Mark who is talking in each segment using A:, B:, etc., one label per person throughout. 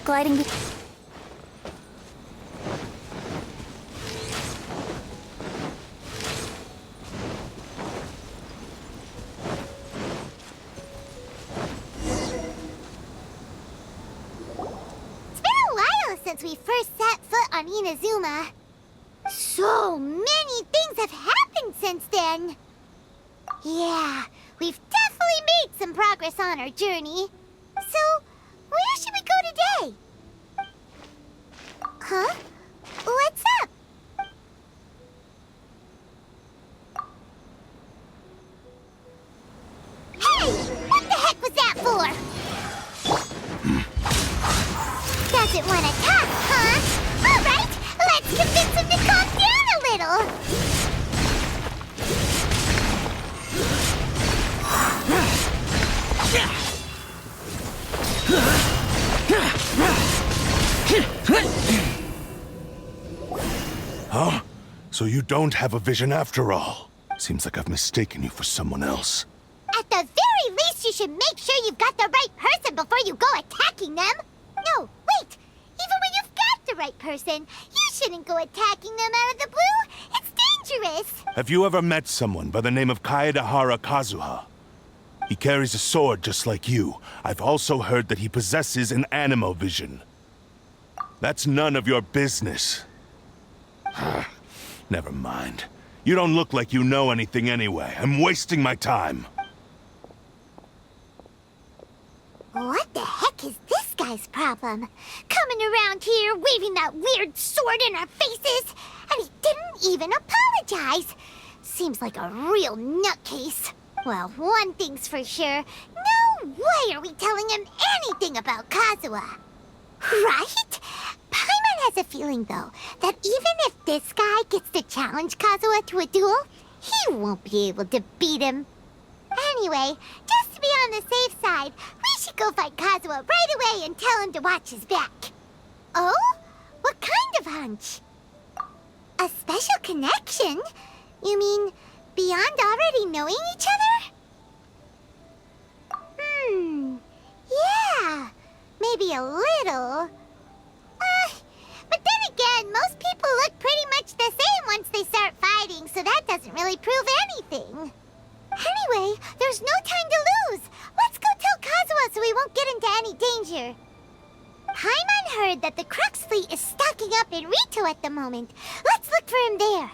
A: gliding be-
B: It's been a while since we first set foot on Inazuma. So many things have happened since then. Yeah, we've definitely made some progress on our journey. So, where should we go today? Huh? What's up? Hey! What the heck was that for? Doesn't want to talk, huh? All right, let's convince him to calm down a little.
C: Huh? So you don't have a vision after all. Seems like I've mistaken you for someone else.
B: At the very least, you should make sure you've got the right person before you go attacking them. No, wait. Even when you've got the right person, you shouldn't go attacking them out of the blue. It's dangerous.
C: Have you ever met someone by the name of Kazuha? He carries a sword just like you. I've also heard that he possesses an animo vision. That's none of your business. Never mind. You don't look like you know anything anyway. I'm wasting my time.
B: What the heck is this guy's problem? Coming around here, waving that weird sword in our faces, and he didn't even apologize. Seems like a real nutcase. Well, one thing's for sure. No way are we telling him anything about Kazuha. Right? Paimon has a feeling, though, that even if this guy gets to challenge Kazuha to a duel, he won't be able to beat him. Anyway, just to be on the safe side, we should go find Kazuha right away and tell him to watch his back. Oh? What kind of hunch? A special connection? You mean beyond already knowing each other? Yeah, maybe a little. But then again, most people look pretty much the same once they start fighting, so that doesn't really prove anything. Anyway, there's no time to lose. Let's go tell Kazuha so we won't get into any danger. Paimon heard that the Crux fleet is stocking up in Rito at the moment. Let's look for him there.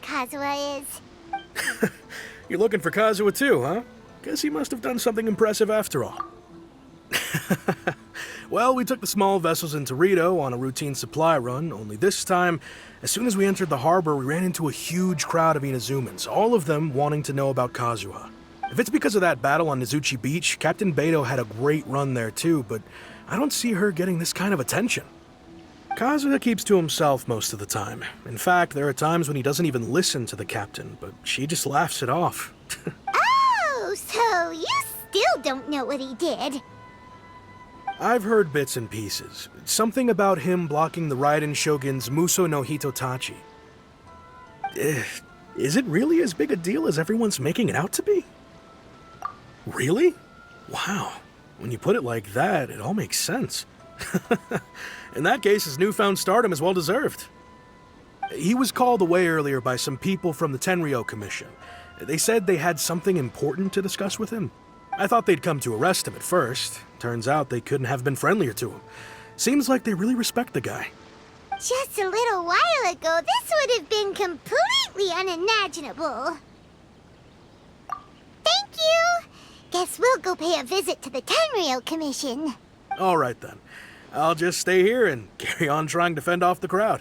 B: Kazuha is.
D: You're looking for Kazuha too, huh? Guess he must have done something impressive after all. Well, we took the small vessels into Rito on a routine supply run, only this time, as soon as we entered the harbor, we ran into a huge crowd of Inazumans, all of them wanting to know about Kazuha. If it's because of that battle on Nizuchi Beach, Captain Beto had a great run there too, but I don't see her getting this kind of attention. Kazuha keeps to himself most of the time. In fact, there are times when he doesn't even listen to the captain, but she just laughs it off.
B: Oh, so you still don't know what he did?
D: I've heard bits and pieces. Something about him blocking the Raiden Shogun's Muso no Hitotachi. Is it really as big a deal as everyone's making it out to be? Really? Wow. When you put it like that, it all makes sense. In that case, his newfound stardom is well deserved. He was called away earlier by some people from the Tenryou Commission. They said they had something important to discuss with him. I thought they'd come to arrest him at first. Turns out they couldn't have been friendlier to him. Seems like they really respect the guy.
B: Just a little while ago, this would have been completely unimaginable. Thank you! Guess we'll go pay a visit to the Tenryou Commission.
D: All right then. I'll just stay here and carry on trying to fend off the crowd.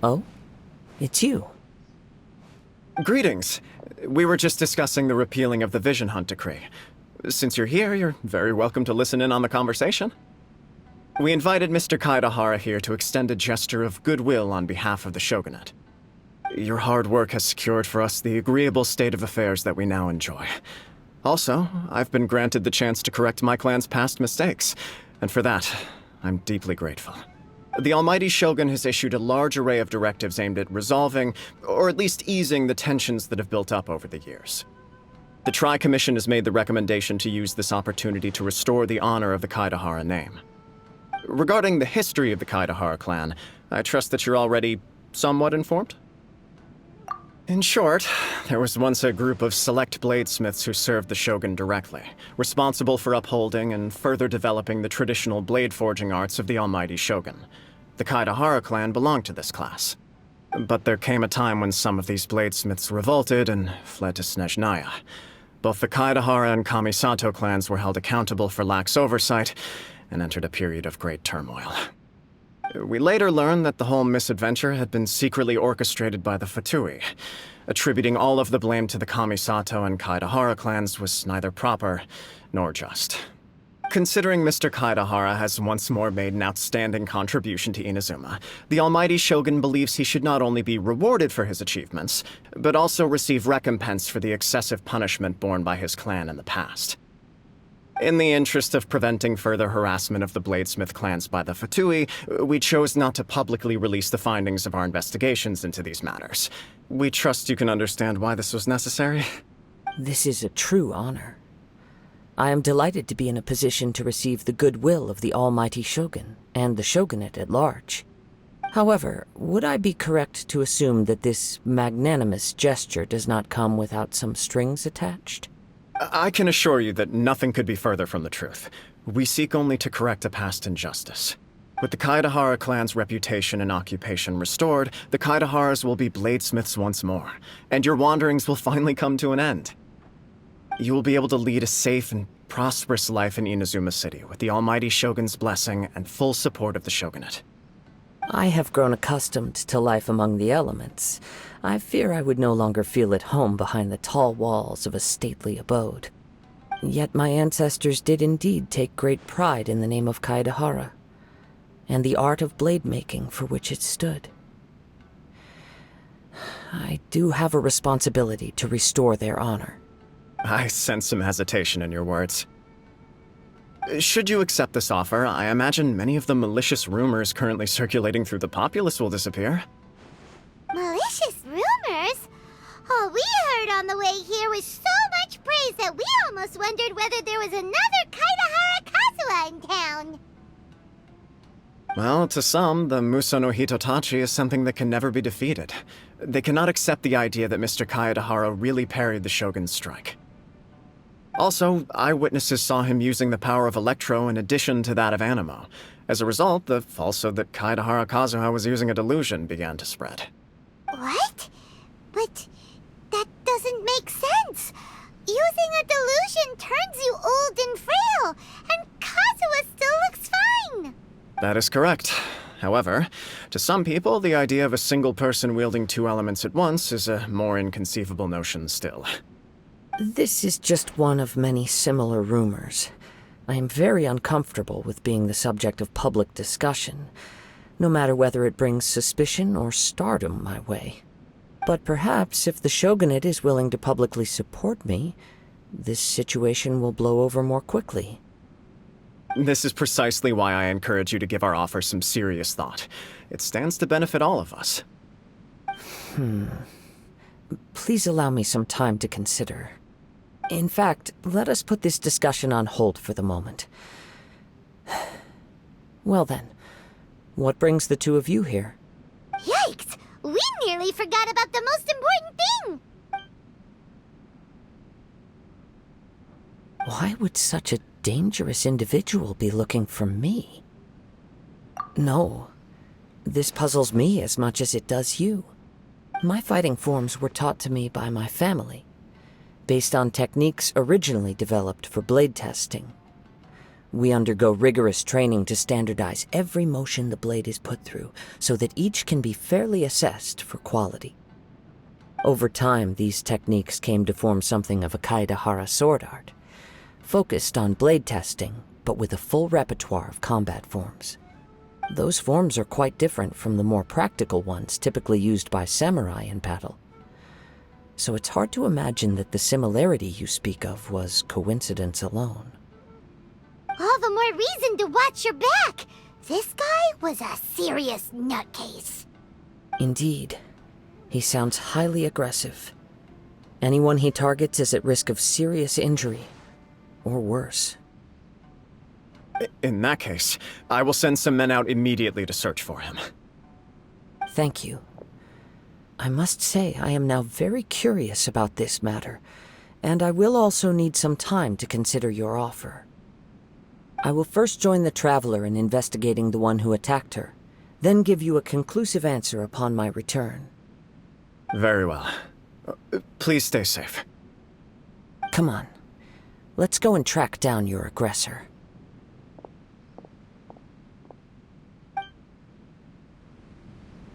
A: Oh? It's you.
E: Greetings. We were just discussing the repealing of the Vision Hunt Decree. Since you're here, you're very welcome to listen in on the conversation. We invited Mr. Kaedahara here to extend a gesture of goodwill on behalf of the Shogunate. Your hard work has secured for us the agreeable state of affairs that we now enjoy. Also, I've been granted the chance to correct my clan's past mistakes, and for that, I'm deeply grateful. The Almighty Shogun has issued a large array of directives aimed at resolving, or at least easing, the tensions that have built up over the years. The Tri-Commission has made the recommendation to use this opportunity to restore the honor of the Kaedahara name. Regarding the history of the Kaedahara clan, I trust that you're already somewhat informed? In short, there was once a group of select bladesmiths who served the Shogun directly, responsible for upholding and further developing the traditional blade forging arts of the Almighty Shogun. The Kaedahara clan belonged to this class. But there came a time when some of these bladesmiths revolted and fled to Snezhnaya. Both the Kaedahara and Kamisato clans were held accountable for lax oversight and entered a period of great turmoil. We later learned that the whole misadventure had been secretly orchestrated by the Fatui. Attributing all of the blame to the Kamisato and Kaedahara clans was neither proper nor just. Considering Mr. Kaedahara has once more made an outstanding contribution to Inazuma, the Almighty Shogun believes he should not only be rewarded for his achievements, but also receive recompense for the excessive punishment borne by his clan in the past. In the interest of preventing further harassment of the Bladesmith clans by the Fatui, we chose not to publicly release the findings of our investigations into these matters. We trust you can understand why this was necessary.
A: This is a true honor. I am delighted to be in a position to receive the goodwill of the Almighty Shogun and the Shogunate at large. However, would I be correct to assume that this magnanimous gesture does not come without some strings attached?
E: I can assure you that nothing could be further from the truth. We seek only to correct a past injustice. With the Kaedahara clan's reputation and occupation restored, the Kaedaharas will be bladesmiths once more, and your wanderings will finally come to an end. You will be able to lead a safe and prosperous life in Inazuma City with the Almighty Shogun's blessing and full support of the Shogunate.
A: I have grown accustomed to life among the elements. I fear I would no longer feel at home behind the tall walls of a stately abode. Yet my ancestors did indeed take great pride in the name of Kaedahara, and the art of blade making for which it stood. I do have a responsibility to restore their honor.
E: I sense some hesitation in your words. Should you accept this offer, I imagine many of the malicious rumors currently circulating through the populace will disappear.
B: Malicious rumors? All we heard on the way here was so much praise that we almost wondered whether there was another Kaedahara Kazuha in town.
E: Well, to some, the Muso no Hitotachi is something that can never be defeated. They cannot accept the idea that Mr. Kaedahara really parried the Shogun's strike. Also, eyewitnesses saw him using the power of Electro in addition to that of Animo. As a result, the falsehood that Kaedahara Kazuha was using a delusion began to spread.
B: What? But that doesn't make sense. Using a delusion turns you old and frail, and Kazuha still looks fine.
E: That is correct. However, to some people, the idea of a single person wielding two elements at once is a more inconceivable notion still.
A: This is just one of many similar rumors. I am very uncomfortable with being the subject of public discussion, no matter whether it brings suspicion or stardom my way. But perhaps if the Shogunate is willing to publicly support me, this situation will blow over more quickly.
E: This is precisely why I encourage you to give our offer some serious thought. It stands to benefit all of us.
A: Please allow me some time to consider. In fact, let us put this discussion on hold for the moment. Well then, what brings the two of you here?
B: Yikes! We nearly forgot about the most important thing!
A: Why would such a dangerous individual be looking for me? No, this puzzles me as much as it does you. My fighting forms were taught to me by my family, based on techniques originally developed for blade testing. We undergo rigorous training to standardize every motion the blade is put through, so that each can be fairly assessed for quality. Over time, these techniques came to form something of a Kaedehara sword art, focused on blade testing, but with a full repertoire of combat forms. Those forms are quite different from the more practical ones typically used by samurai in battle. So it's hard to imagine that the similarity you speak of was coincidence alone.
B: All the more reason to watch your back. This guy was a serious nutcase.
A: Indeed. He sounds highly aggressive. Anyone he targets is at risk of serious injury, or worse.
E: In that case, I will send some men out immediately to search for him.
A: Thank you. I must say I am now very curious about this matter, and I will also need some time to consider your offer. I will first join the Traveler in investigating the one who attacked her, then give you a conclusive answer upon my return.
E: Very well. Please stay safe.
A: Come on. Let's go and track down your aggressor.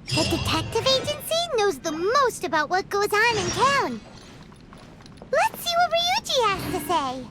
B: The detective agency knows the most about what goes on in town. Let's see what Ryuji has to say.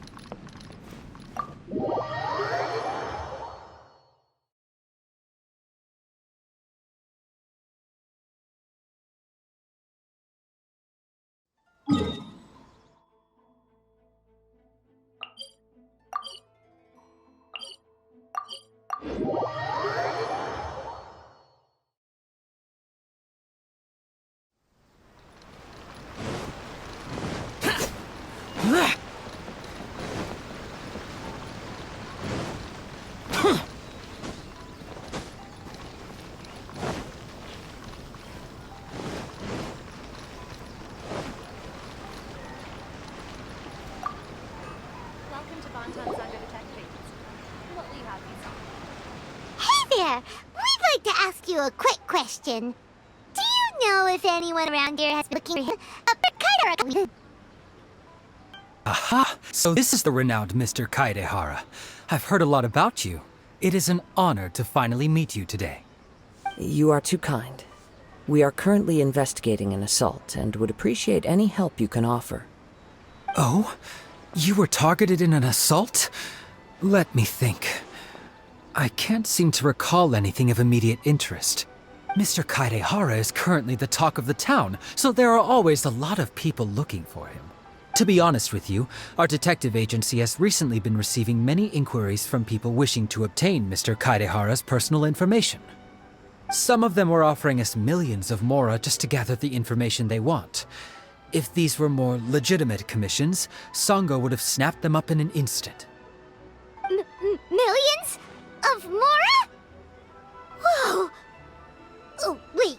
B: Hey there! We'd like to ask you a quick question. Do you know if anyone around here has been looking for him?
F: Aha! So this is the renowned Mr. Kaedehara. I've heard a lot about you. It is an honor to finally meet you today.
A: You are too kind. We are currently investigating an assault and would appreciate any help you can offer.
F: Oh? You were targeted in an assault? Let me think. I can't seem to recall anything of immediate interest. Mr. Kaedehara is currently the talk of the town, so there are always a lot of people looking for him. To be honest with you, our detective agency has recently been receiving many inquiries from people wishing to obtain Mr. Kaedehara's personal information. Some of them were offering us millions of mora just to gather the information they want. If these were more legitimate commissions, Sango would have snapped them up in an instant.
B: Millions? Of mora? Whoa! Oh, wait.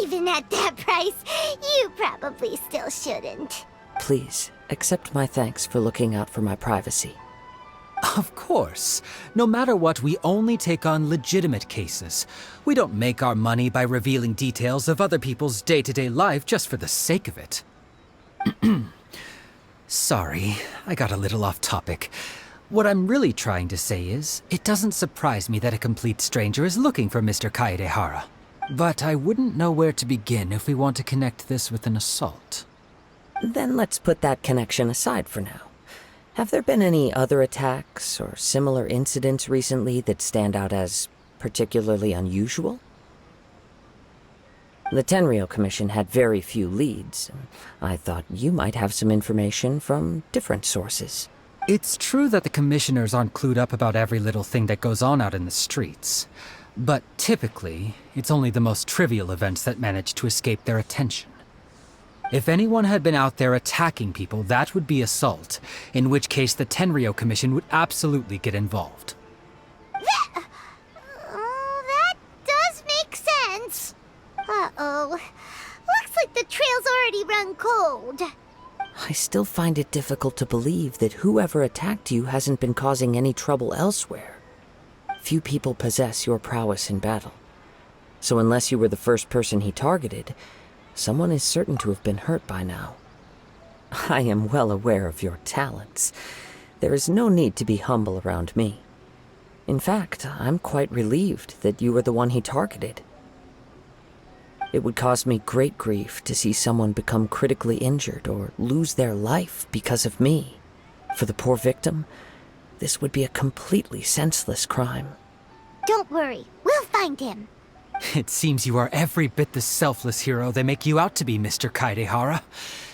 B: Even at that price, you probably still shouldn't.
A: Please, accept my thanks for looking out for my privacy.
F: Of course. No matter what, we only take on legitimate cases. We don't make our money by revealing details of other people's day-to-day life just for the sake of it. Sorry, I got a little off topic. What I'm really trying to say is, it doesn't surprise me that a complete stranger is looking for Mr. Kaedehara. But I wouldn't know where to begin if we want to connect this with an assault.
A: Then let's put that connection aside for now. Have there been any other attacks or similar incidents recently that stand out as particularly unusual? The Tenryou Commission had very few leads. I thought you might have some information from different sources.
F: It's true that the commissioners aren't clued up about every little thing that goes on out in the streets. But typically, it's only the most trivial events that manage to escape their attention. If anyone had been out there attacking people, that would be assault, in which case the Tenryou Commission would absolutely get involved.
B: That does make sense. Uh-oh. Looks like the trail's already run cold.
A: I still find it difficult to believe that whoever attacked you hasn't been causing any trouble elsewhere. Few people possess your prowess in battle. So unless you were the first person he targeted, someone is certain to have been hurt by now. I am well aware of your talents. There is no need to be humble around me. In fact, I'm quite relieved that you were the one he targeted. It would cause me great grief to see someone become critically injured or lose their life because of me. For the poor victim, this would be a completely senseless crime.
B: Don't worry, we'll find him.
F: It seems you are every bit the selfless hero they make you out to be, Mr. Kaidehara.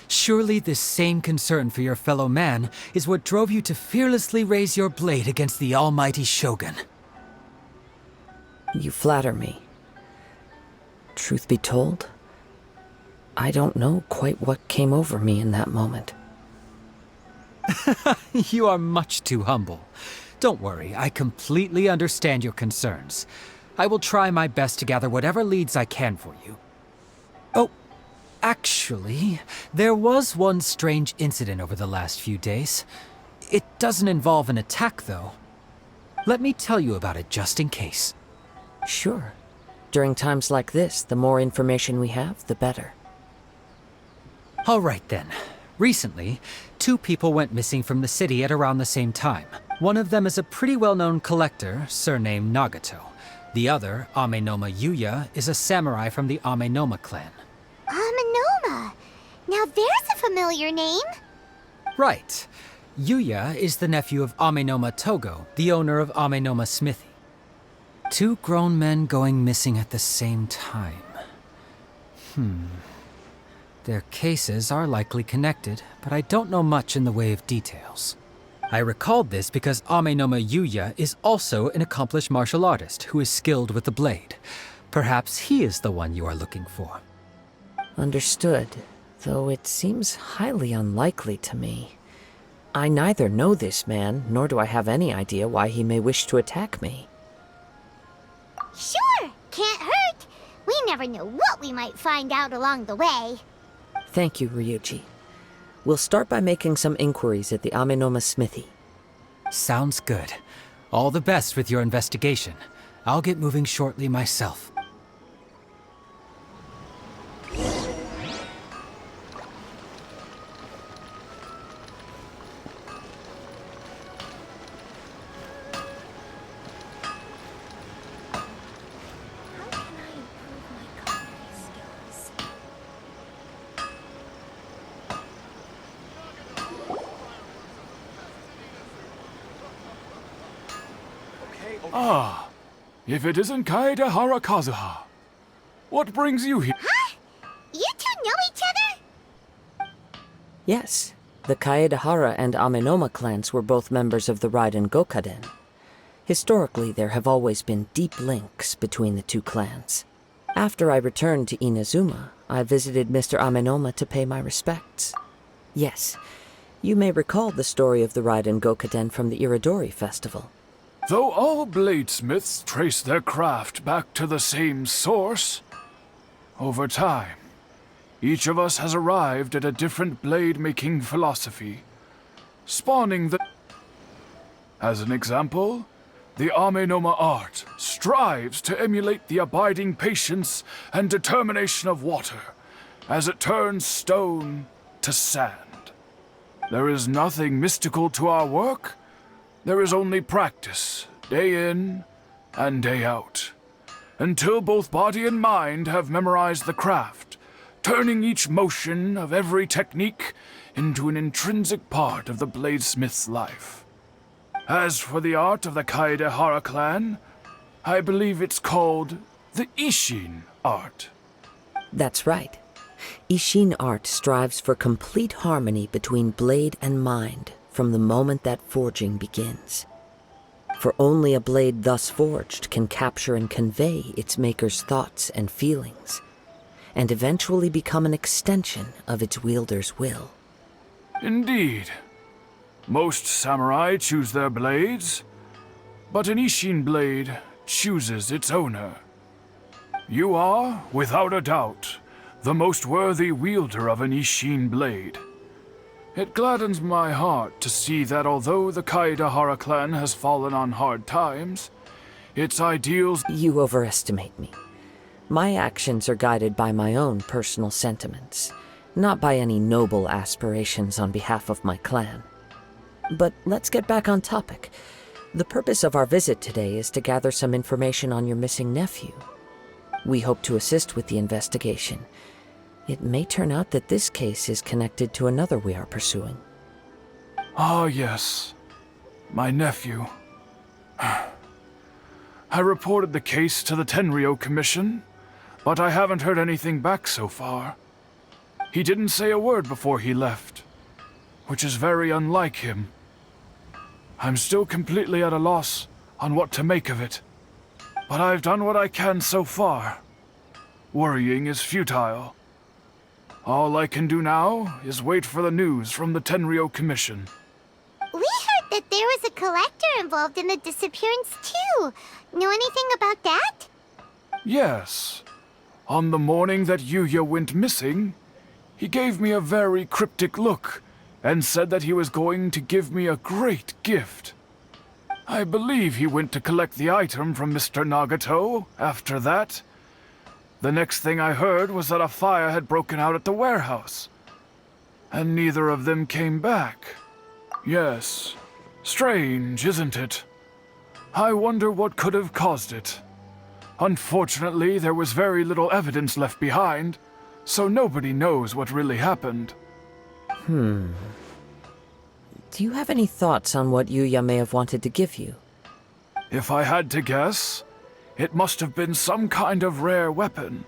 F: Surely this same concern for your fellow man is what drove you to fearlessly raise your blade against the almighty Shogun.
A: You flatter me. Truth be told, I don't know quite what came over me in that moment.
F: You are much too humble. Don't worry, I completely understand your concerns. I will try my best to gather whatever leads I can for you. Oh, actually, there was one strange incident over the last few days. It doesn't involve an attack, though. Let me tell you about it just in case.
A: Sure. During times like this, the more information we have, the better.
F: All right then. Recently, 2 people went missing from the city at around the same time. One of them is a pretty well-known collector, surnamed Nagato. The other, Amenoma Yuya, is a samurai from the Amenoma clan.
B: Amenoma! Now there's a familiar name.
F: Right. Yuya is the nephew of Amenoma Togo, the owner of Amenoma Smithy. 2 grown men going missing at the same time. Their cases are likely connected, but I don't know much in the way of details. I recalled this because Amenoma Yuya is also an accomplished martial artist who is skilled with the blade. Perhaps he is the one you are looking for.
A: Understood, though it seems highly unlikely to me. I neither know this man, nor do I have any idea why he may wish to attack me.
B: Sure, can't hurt. We never know what we might find out along the way.
A: Thank you, Ryuji. We'll start by making some inquiries at the Amenoma Smithy.
F: Sounds good. All the best with your investigation. I'll get moving shortly myself.
G: Ah, if it isn't Kaedehara Kazuha. What brings you here?
B: Huh? You 2 know each other?
A: Yes, the Kaedehara and Amenoma clans were both members of the Raiden Gokaden. Historically, there have always been deep links between the 2 clans. After I returned to Inazuma, I visited Mr. Amenoma to pay my respects. Yes, you may recall the story of the Raiden Gokaden from the Iridori Festival.
G: Though all bladesmiths trace their craft back to the same source, over time, each of us has arrived at a different blade-making philosophy, spawning the... As an example, the Amenoma art strives to emulate the abiding patience and determination of water as it turns stone to sand. There is nothing mystical to our work. There is only practice, day in and day out, until both body and mind have memorized the craft, turning each motion of every technique into an intrinsic part of the bladesmith's life. As for the art of the Kaedehara clan, I believe it's called the Ishin art.
A: That's right. Ishin art strives for complete harmony between blade and mind from the moment that forging begins. For only a blade thus forged can capture and convey its maker's thoughts and feelings, and eventually become an extension of its wielder's will.
G: Indeed. Most samurai choose their blades, but an Ishin blade chooses its owner. You are, without a doubt, the most worthy wielder of an Ishin blade. It gladdens my heart to see that although the Kaedehara clan has fallen on hard times, its ideals...
A: You overestimate me. My actions are guided by my own personal sentiments, not by any noble aspirations on behalf of my clan. But let's get back on topic. The purpose of our visit today is to gather some information on your missing nephew. We hope to assist with the investigation. It may turn out that this case is connected to another we are pursuing.
G: Ah, yes. My nephew. I reported the case to the Tenryo Commission, but I haven't heard anything back so far. He didn't say a word before he left, which is very unlike him. I'm still completely at a loss on what to make of it, but I've done what I can so far. Worrying is futile. All I can do now is wait for the news from the Tenryo Commission.
B: We heard that there was a collector involved in the disappearance too. Know anything about that?
G: Yes. On the morning that Yuya went missing, he gave me a very cryptic look and said that he was going to give me a great gift. I believe he went to collect the item from Mr. Nagato after that. The next thing I heard was that a fire had broken out at the warehouse, and neither of them came back. Yes, strange, isn't it? I wonder what could have caused it. Unfortunately, there was very little evidence left behind, so nobody knows what really happened.
A: Do you have any thoughts on what Yuya may have wanted to give you?
G: If I had to guess, it must have been some kind of rare weapon.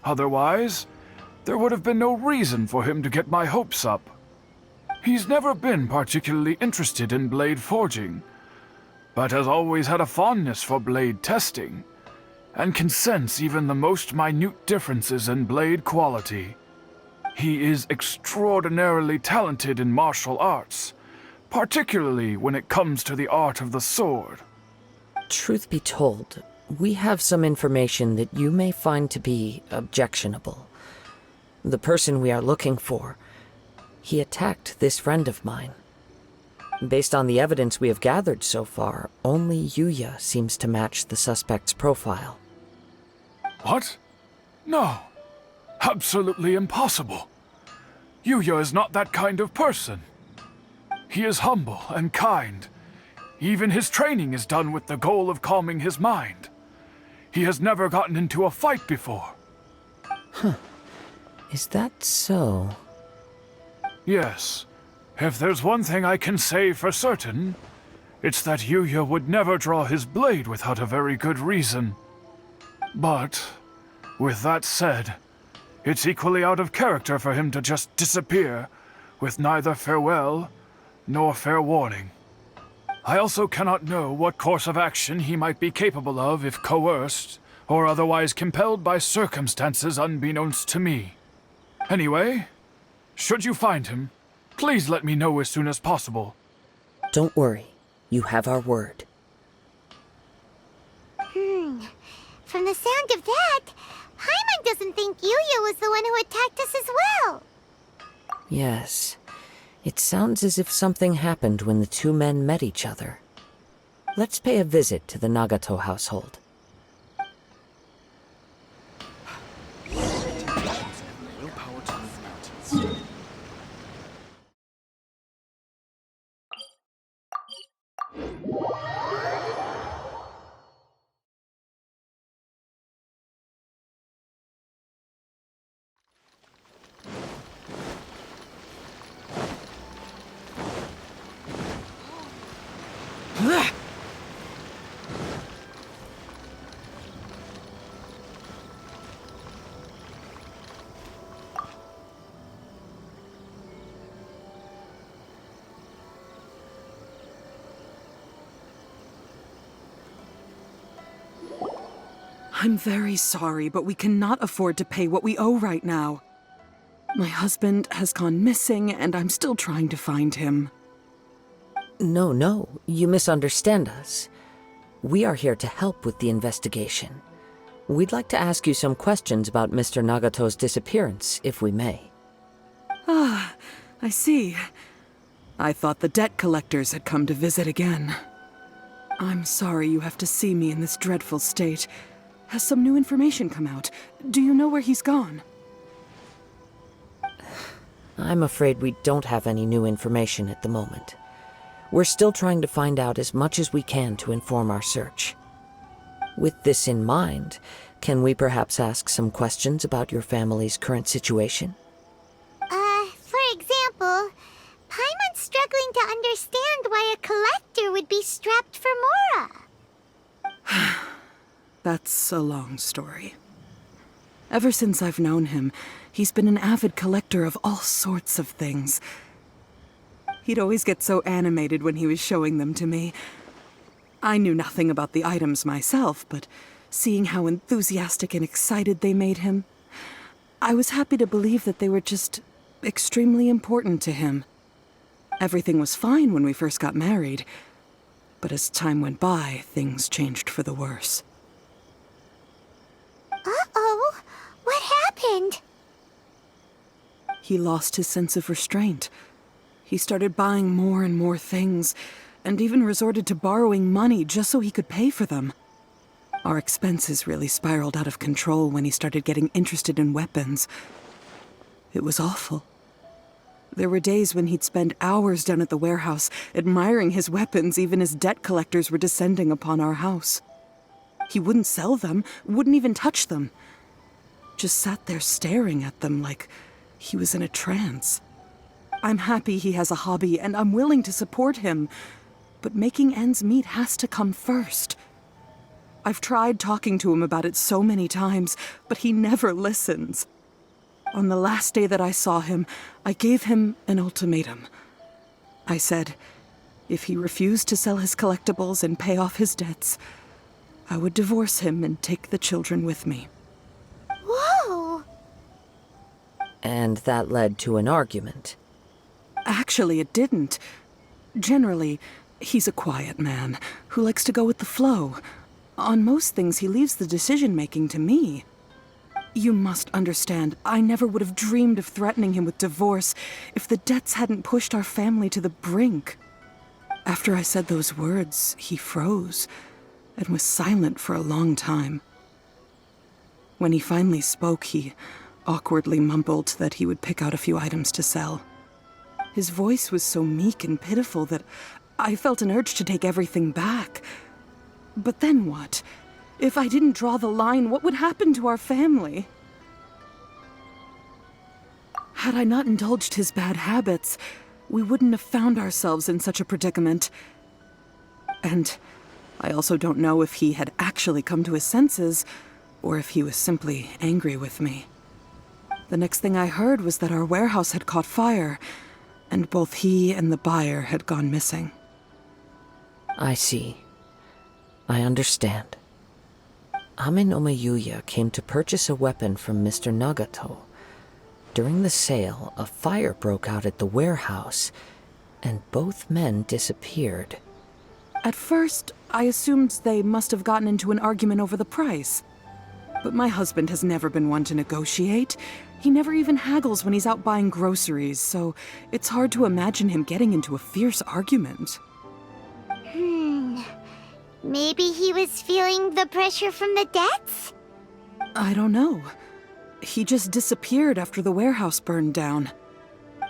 G: Otherwise, there would have been no reason for him to get my hopes up. He's never been particularly interested in blade forging, but has always had a fondness for blade testing, and can sense even the most minute differences in blade quality. He is extraordinarily talented in martial arts, particularly when it comes to the art of the sword.
A: Truth be told, we have some information that you may find to be objectionable. The person we are looking for, he attacked this friend of mine. Based on the evidence we have gathered so far, only Yuya seems to match the suspect's profile.
G: What? No. Absolutely impossible. Yuya is not that kind of person. He is humble and kind. Even his training is done with the goal of calming his mind. He has never gotten into a fight before.
A: Is that so?
G: Yes. If there's one thing I can say for certain, it's that Yuya would never draw his blade without a very good reason. But, with that said, it's equally out of character for him to just disappear, with neither farewell nor fair warning. I also cannot know what course of action he might be capable of if coerced, or otherwise compelled by circumstances unbeknownst to me. Anyway, should you find him, please let me know as soon as possible.
A: Don't worry, you have our word.
B: From the sound of that, Paimon doesn't think Yuya was the one who attacked us as well.
A: Yes. It sounds as if something happened when the two men met each other. Let's pay a visit to the Nagato household.
H: I'm very sorry, but we cannot afford to pay what we owe right now. My husband has gone missing, and I'm still trying to find him.
A: No, you misunderstand us. We are here to help with the investigation. We'd like to ask you some questions about Mr. Nagato's disappearance, if we may.
H: Ah, I see. I thought the debt collectors had come to visit again. I'm sorry you have to see me in this dreadful state. Has some new information come out? Do you know where he's gone?
A: I'm afraid we don't have any new information at the moment. We're still trying to find out as much as we can to inform our search. With this in mind, can we perhaps ask some questions about your family's current situation?
B: For example, Paimon's struggling to understand why a collector would be strapped for Mora.
H: That's a long story. Ever since I've known him, he's been an avid collector of all sorts of things. He'd always get so animated when he was showing them to me. I knew nothing about the items myself, but seeing how enthusiastic and excited they made him, I was happy to believe that they were just extremely important to him. Everything was fine when we first got married, but as time went by, things changed for the worse.
B: Uh-oh, what happened?
H: He lost his sense of restraint. He started buying more and more things, and even resorted to borrowing money just so he could pay for them. Our expenses really spiraled out of control when he started getting interested in weapons. It was awful. There were days when he'd spend hours down at the warehouse, admiring his weapons even as debt collectors were descending upon our house. He wouldn't sell them, wouldn't even touch them. Just sat there staring at them like he was in a trance. I'm happy he has a hobby, and I'm willing to support him, but making ends meet has to come first. I've tried talking to him about it so many times, but he never listens. On the last day that I saw him, I gave him an ultimatum. I said, if he refused to sell his collectibles and pay off his debts, I would divorce him and take the children with me.
B: Whoa!
A: And that led to an argument.
H: Actually, it didn't. Generally, he's a quiet man who likes to go with the flow. On most things, he leaves the decision-making to me. You must understand, I never would have dreamed of threatening him with divorce if the debts hadn't pushed our family to the brink. After I said those words, he froze and was silent for a long time. When he finally spoke, he awkwardly mumbled that he would pick out a few items to sell. His voice was so meek and pitiful that I felt an urge to take everything back. But then what? If I didn't draw the line, what would happen to our family? Had I not indulged his bad habits, we wouldn't have found ourselves in such a predicament. And I also don't know if he had actually come to his senses, or if he was simply angry with me. The next thing I heard was that our warehouse had caught fire, and both he and the buyer had gone missing.
A: I see. I understand. Ame no Mayuya came to purchase a weapon from Mr. Nagato. During the sale, a fire broke out at the warehouse, and both men disappeared.
H: At first, I assumed they must have gotten into an argument over the price. But my husband has never been one to negotiate. He never even haggles when he's out buying groceries, so it's hard to imagine him getting into a fierce argument.
B: Maybe he was feeling the pressure from the debts?
H: I don't know. He just disappeared after the warehouse burned down.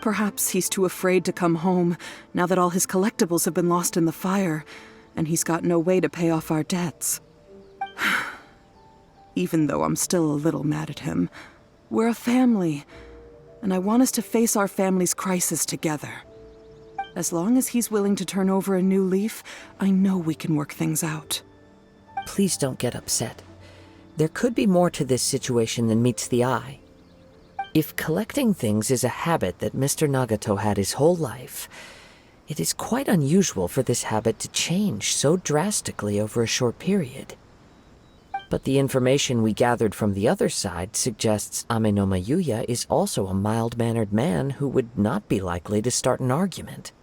H: Perhaps he's too afraid to come home now that all his collectibles have been lost in the fire, and he's got no way to pay off our debts. Even though I'm still a little mad at him, we're a family, and I want us to face our family's crisis together. As long as he's willing to turn over a new leaf, I know we can work things out.
A: Please don't get upset. There could be more to this situation than meets the eye. If collecting things is a habit that Mr. Nagato had his whole life, it is quite unusual for this habit to change so drastically over a short period. But the information we gathered from the other side suggests Ame no Mayuya is also a mild-mannered man who would not be likely to start an argument.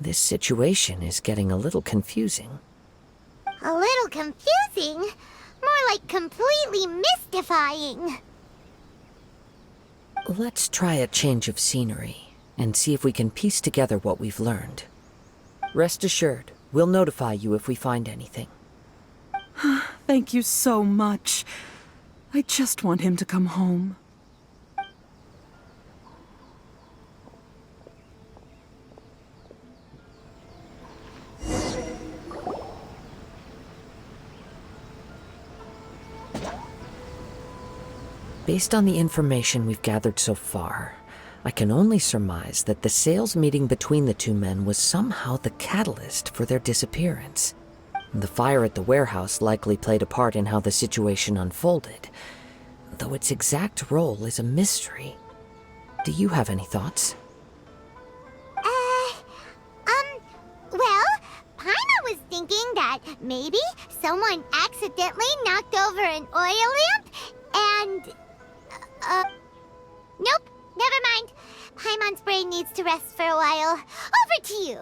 A: This situation is getting a little confusing.
B: A little confusing? More like completely mystifying.
A: Let's try a change of scenery and see if we can piece together what we've learned. Rest assured, we'll notify you if we find anything.
H: Thank you so much. I just want him to come home.
A: Based on the information we've gathered so far, I can only surmise that the sales meeting between the two men was somehow the catalyst for their disappearance. The fire at the warehouse likely played a part in how the situation unfolded, though its exact role is a mystery. Do you have any thoughts?
B: Well, Paimon was thinking that maybe someone accidentally knocked over an oil lamp and... Nope, never mind. Paimon's brain needs to rest for a while. Over to you.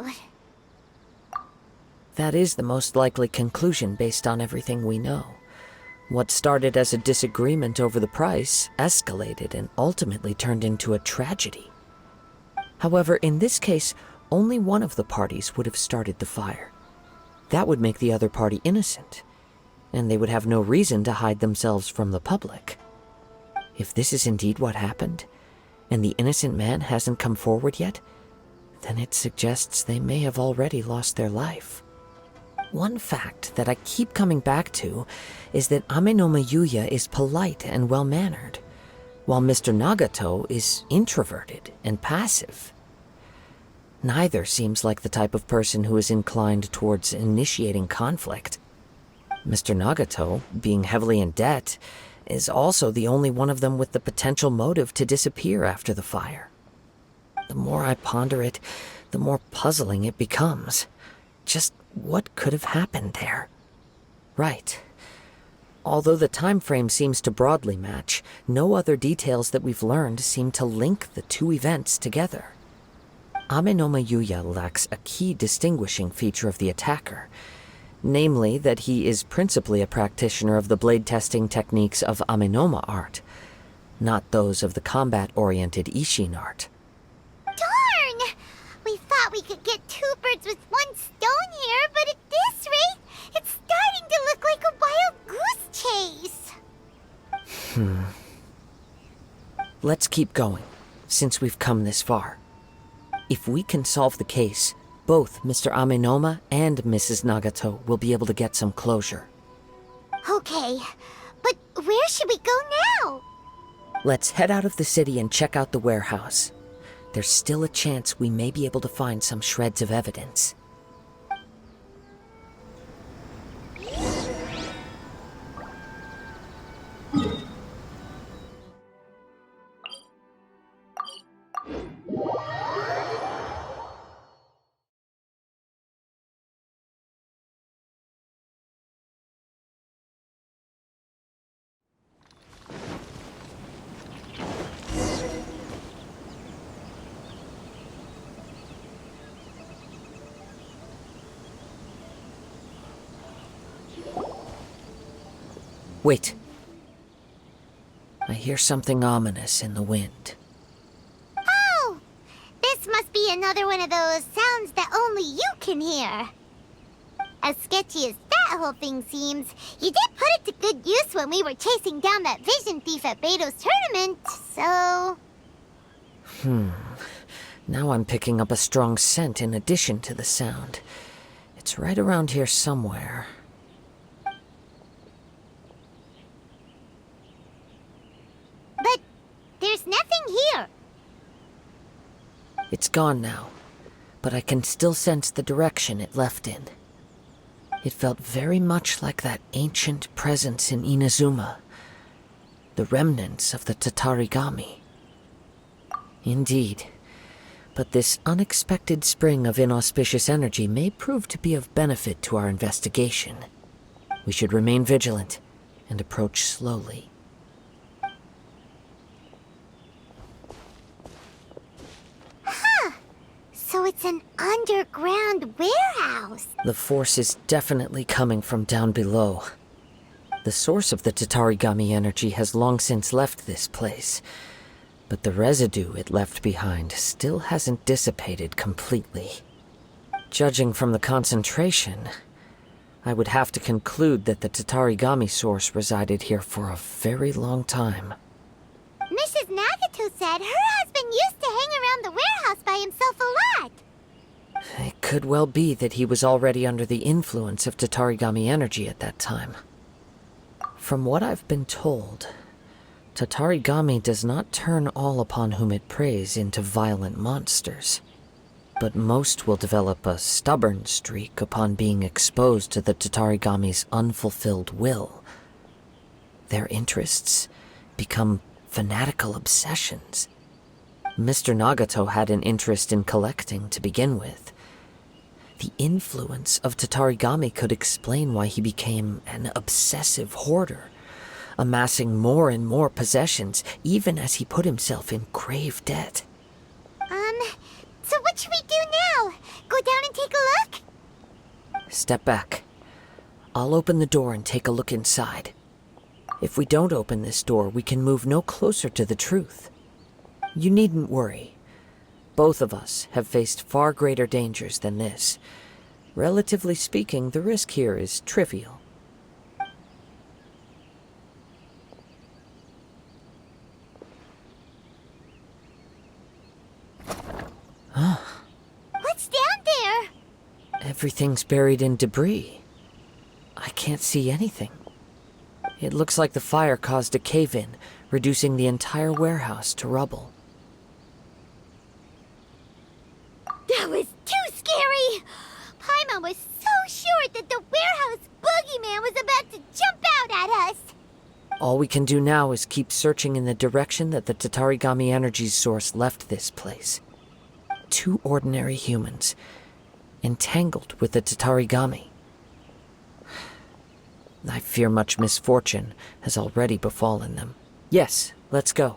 A: That is the most likely conclusion based on everything we know. What started as a disagreement over the price escalated and ultimately turned into a tragedy. However, in this case, only one of the parties would have started the fire. That would make the other party innocent, and they would have no reason to hide themselves from the public. If this is indeed what happened, and the innocent man hasn't come forward yet, then it suggests they may have already lost their life. One fact that I keep coming back to is that Amenoma Yuya is polite and well-mannered, while Mr. Nagato is introverted and passive. Neither seems like the type of person who is inclined towards initiating conflict. Mr. Nagato, being heavily in debt, is also the only one of them with the potential motive to disappear after the fire. The more I ponder it, the more puzzling it becomes. Just what could have happened there? Right. Although the time frame seems to broadly match, no other details that we've learned seem to link the two events together. Amenoma Yuya lacks a key distinguishing feature of the attacker, namely that he is principally a practitioner of the blade testing techniques of Amenoma art, not those of the combat-oriented Ishin art.
B: Darn! We thought we could get two birds with one stone here, but at this rate, it's starting to look like a wild goose chase.
A: Let's keep going, since we've come this far. If we can solve the case, both Mr. Amenoma and Mrs. Nagato will be able to get some closure.
B: Okay, but where should we go now?
A: Let's head out of the city and check out the warehouse. There's still a chance we may be able to find some shreds of evidence. Wait. I hear something ominous in the wind.
B: Oh! This must be another one of those sounds that only you can hear. As sketchy as that whole thing seems, you did put it to good use when we were chasing down that vision thief at Beto's tournament, so...
A: Now I'm picking up a strong scent in addition to the sound. It's right around here somewhere.
B: But there's nothing here.
A: It's gone now, but I can still sense the direction it left in. It felt very much like that ancient presence in Inazuma, the remnants of the Tatarigami. Indeed, but this unexpected spring of inauspicious energy may prove to be of benefit to our investigation. We should remain vigilant and approach slowly.
B: So it's an underground warehouse.
A: The force is definitely coming from down below. The source of the Tatarigami energy has long since left this place, but the residue it left behind still hasn't dissipated completely. Judging from the concentration, I would have to conclude that the Tatarigami source resided here for a very long time.
B: Mrs. Nagato said her husband used to hang around the warehouse by himself a lot.
A: It could well be that he was already under the influence of Tatarigami energy at that time. From what I've been told, Tatarigami does not turn all upon whom it preys into violent monsters, but most will develop a stubborn streak upon being exposed to the Tatarigami's unfulfilled will. Their interests become fanatical obsessions. Mr. Nagato had an interest in collecting to begin with. The influence of Tatarigami could explain why he became an obsessive hoarder, amassing more and more possessions, even as he put himself in grave debt.
B: So what should we do now? Go down and take a look?
A: Step back. I'll open the door and take a look inside. If we don't open this door, we can move no closer to the truth. You needn't worry. Both of us have faced far greater dangers than this. Relatively speaking, the risk here is trivial.
B: What's down there?
A: Everything's buried in debris. I can't see anything. It looks like the fire caused a cave-in, reducing the entire warehouse to rubble.
B: That was too scary! Paimon was so sure that the warehouse boogeyman was about to jump out at us!
A: All we can do now is keep searching in the direction that the Tatarigami energy source left this place. 2 ordinary humans, entangled with the Tatarigami. I fear much misfortune has already befallen them. Yes, let's go.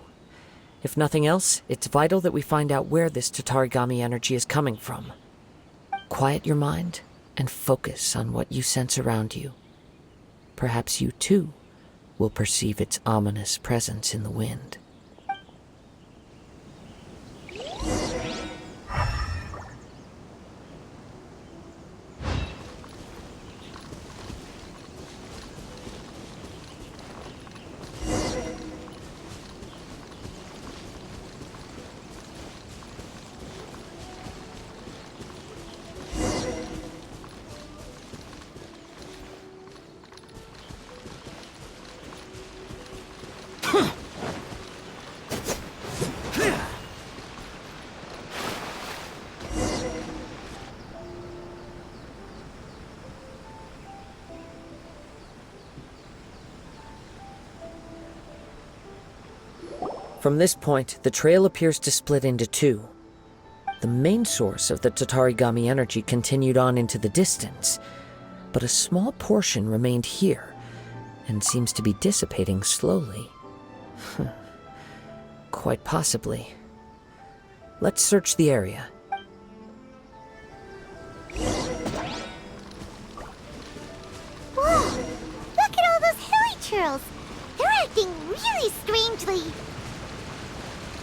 A: If nothing else, it's vital that we find out where this Tatarigami energy is coming from. Quiet your mind and focus on what you sense around you. Perhaps you, too, will perceive its ominous presence in the wind. From this point, the trail appears to split into 2. The main source of the Tatarigami energy continued on into the distance, but a small portion remained here, and seems to be dissipating slowly. Quite possibly. Let's search the area.
B: Whoa! Look at all those hilly churls! They're acting really strangely!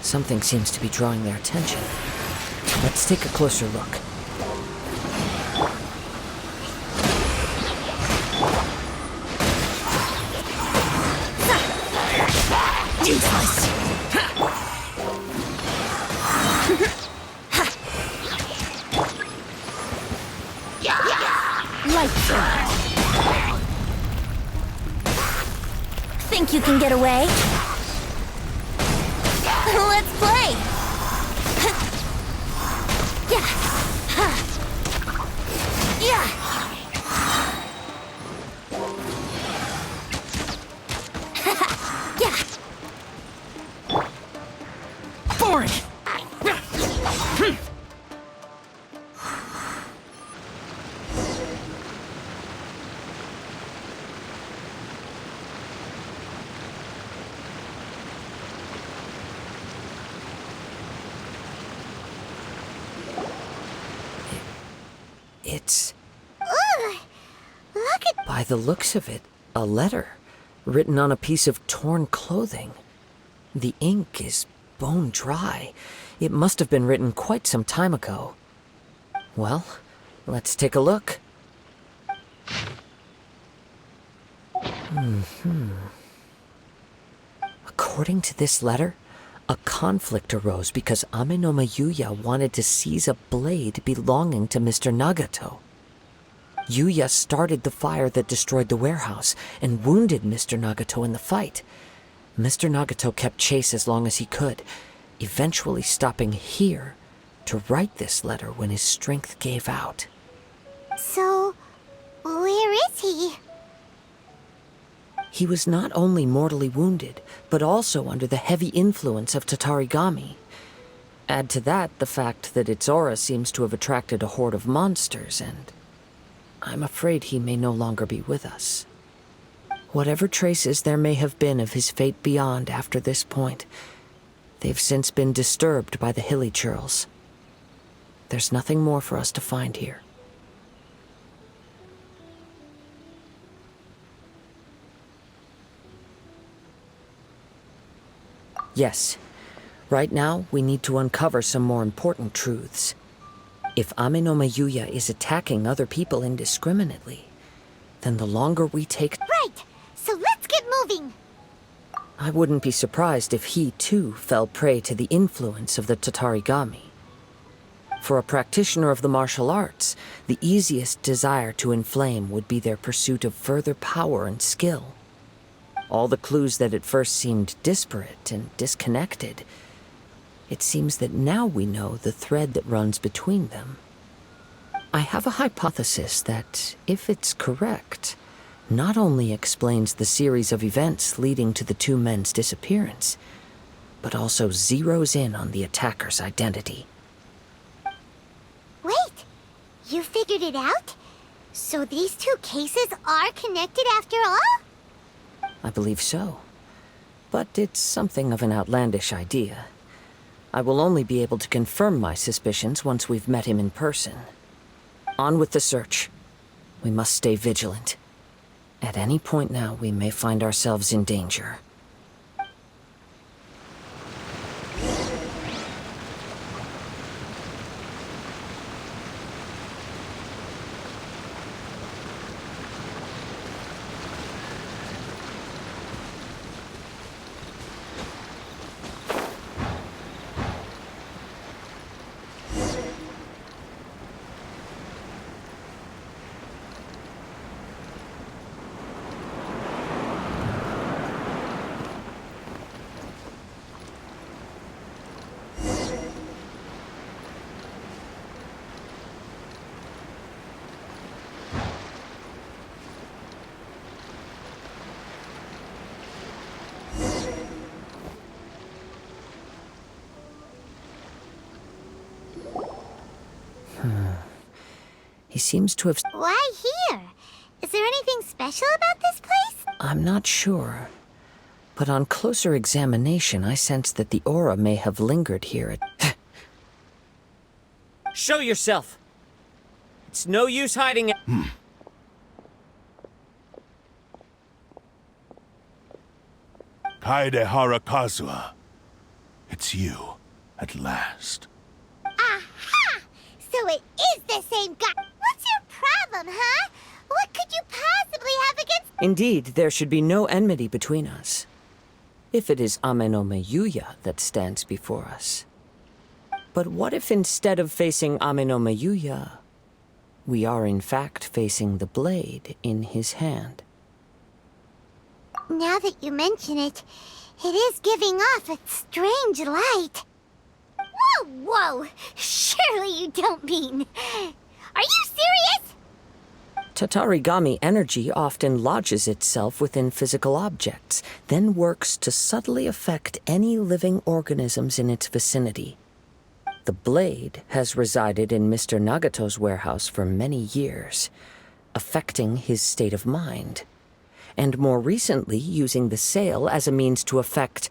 A: Something seems to be drawing their attention. Let's take a closer look.
B: Useless! Lights out. Think you can get away? Let's play! Yeah! Yeah! Yeah!
F: Boring!
A: It's,
B: Ugh! Look at...
A: by the looks of it, a letter written on a piece of torn clothing. The ink is bone dry. It must have been written quite some time ago. Well, let's take a look. According to this letter, a conflict arose because Amenoma Yuya wanted to seize a blade belonging to Mr. Nagato. Yuya started the fire that destroyed the warehouse and wounded Mr. Nagato in the fight. Mr. Nagato kept chase as long as he could, eventually stopping here to write this letter when his strength gave out.
B: So, where is he?
A: He was not only mortally wounded, but also under the heavy influence of Tatarigami. Add to that the fact that its aura seems to have attracted a horde of monsters, and I'm afraid he may no longer be with us. Whatever traces there may have been of his fate beyond after this point, they've since been disturbed by the hilly churls. There's nothing more for us to find here. Yes, right now we need to uncover some more important truths. If Ame no Mayuya is attacking other people indiscriminately, then the longer we take...
B: Right! So let's get moving!
A: I wouldn't be surprised if he, too, fell prey to the influence of the Tatarigami. For a practitioner of the martial arts, the easiest desire to inflame would be their pursuit of further power and skill. All the clues that at first seemed disparate and disconnected, it seems that now we know the thread that runs between them. I have a hypothesis that, if it's correct, not only explains the series of events leading to the two men's disappearance, but also zeroes in on the attacker's identity.
B: Wait! You figured it out? So these two cases are connected after all?
A: I believe so. But it's something of an outlandish idea. I will only be able to confirm my suspicions once we've met him in person. On with the search. We must stay vigilant. At any point now, we may find ourselves in danger. He seems to have...
B: Why here? Is there anything special about this place?
A: I'm not sure. But on closer examination, I sense that the aura may have lingered here at... Show yourself! It's no use hiding it.
C: Kaedehara Kazuha. It's you, at last.
B: Aha! So it is the same guy. What's your problem, huh? What could you possibly have against...
A: Indeed, there should be no enmity between us. If it is Ame no Mayuya that stands before us. But what if instead of facing Ame no Mayuya, we are in fact facing the blade in his hand?
B: Now that you mention it, it is giving off a strange light. Whoa, whoa! Surely you don't mean... Are you serious?
A: Tatarigami energy often lodges itself within physical objects, then works to subtly affect any living organisms in its vicinity. The blade has resided in Mr. Nagato's warehouse for many years, affecting his state of mind, and more recently using the sale as a means to affect,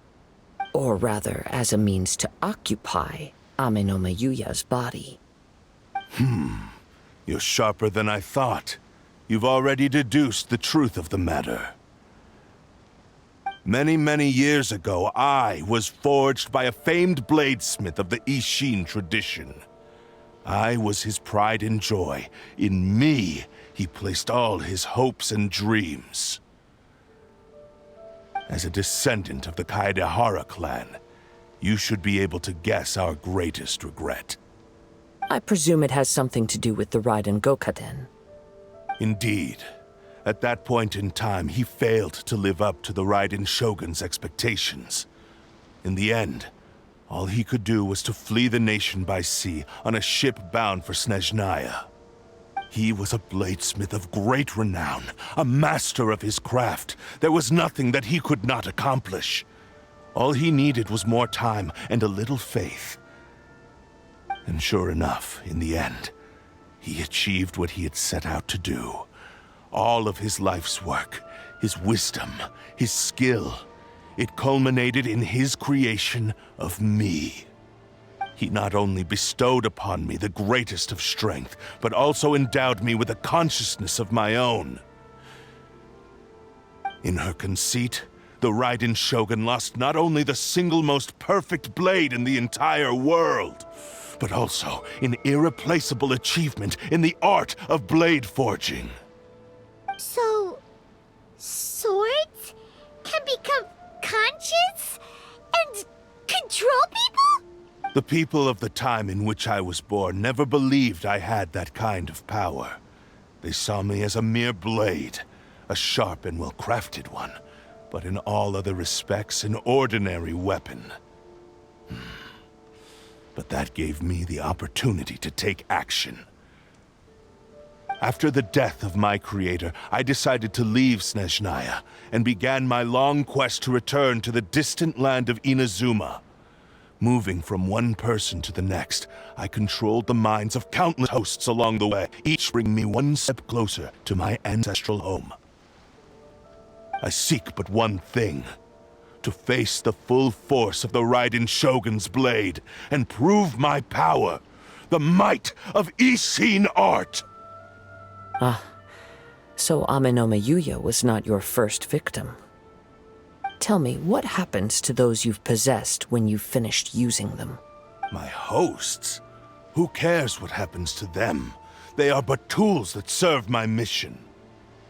A: or rather as a means to occupy, Ame no Mayuya's body.
C: You're sharper than I thought. You've already deduced the truth of the matter. Many, many years ago, I was forged by a famed bladesmith of the Ishin tradition. I was his pride and joy. In me, he placed all his hopes and dreams. As a descendant of the Kaedehara clan, you should be able to guess our greatest regret.
A: I presume it has something to do with the Raiden Gokaden.
C: Indeed. At that point in time, he failed to live up to the Raiden Shogun's expectations. In the end, all he could do was to flee the nation by sea on a ship bound for Snezhnaya. He was a bladesmith of great renown, a master of his craft. There was nothing that he could not accomplish. All he needed was more time and a little faith. And sure enough, in the end, he achieved what he had set out to do. All of his life's work, his wisdom, his skill, it culminated in his creation of me. He not only bestowed upon me the greatest of strength, but also endowed me with a consciousness of my own. In her conceit, the Raiden Shogun lost not only the single most perfect blade in the entire world, but also an irreplaceable achievement in the art of blade forging.
B: So, swords can become conscious and control people?
C: The people of the time in which I was born never believed I had that kind of power. They saw me as a mere blade, a sharp and well-crafted one, but in all other respects an ordinary weapon. But that gave me the opportunity to take action. After the death of my creator, I decided to leave Snezhnaya and began my long quest to return to the distant land of Inazuma. Moving from one person to the next, I controlled the minds of countless hosts along the way, each bringing me one step closer to my ancestral home. I seek but one thing: to face the full force of the Raiden Shogun's blade and prove my power, the might of Ishin art.
A: So Amenoma Yuya was not your first victim. Tell me, what happens to those you've possessed when you've finished using them?
C: My hosts? Who cares what happens to them? They are but tools that serve my mission.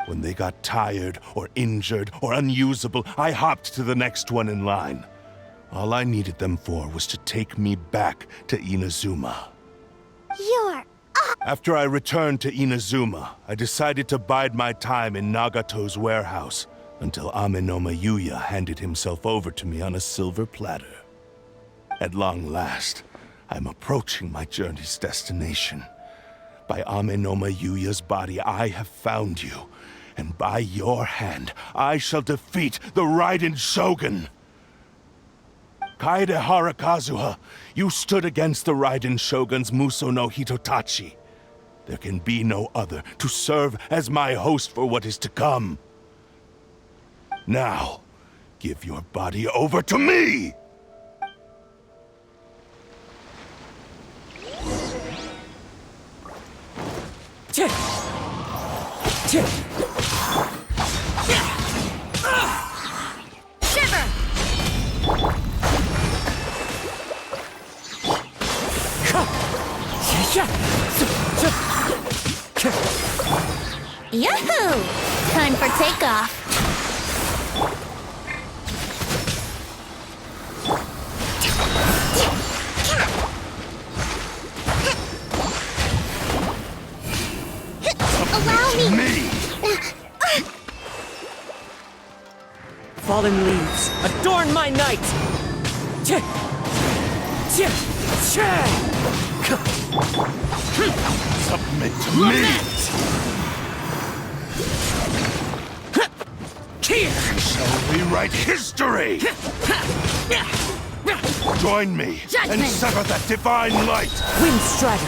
C: When they got tired, or injured, or unusable, I hopped to the next one in line. All I needed them for was to take me back to Inazuma.
B: You're...
C: After I returned to Inazuma, I decided to bide my time in Nagato's warehouse until Amenoma Yuya handed himself over to me on a silver platter. At long last, I'm approaching my journey's destination. By Amenoma Yuya's body, I have found you, and by your hand, I shall defeat the Raiden Shogun! Kaedehara Kazuha, you stood against the Raiden Shogun's Muso no Hitotachi. There can be no other to serve as my host for what is to come. Now, give your body over to me!
B: Yahoo! Time for takeoff. Allow me!
A: Fallen leaves, adorn my night!
C: Submit to me! Shall we write history? Join me and sever that divine light!
A: Wind Strider!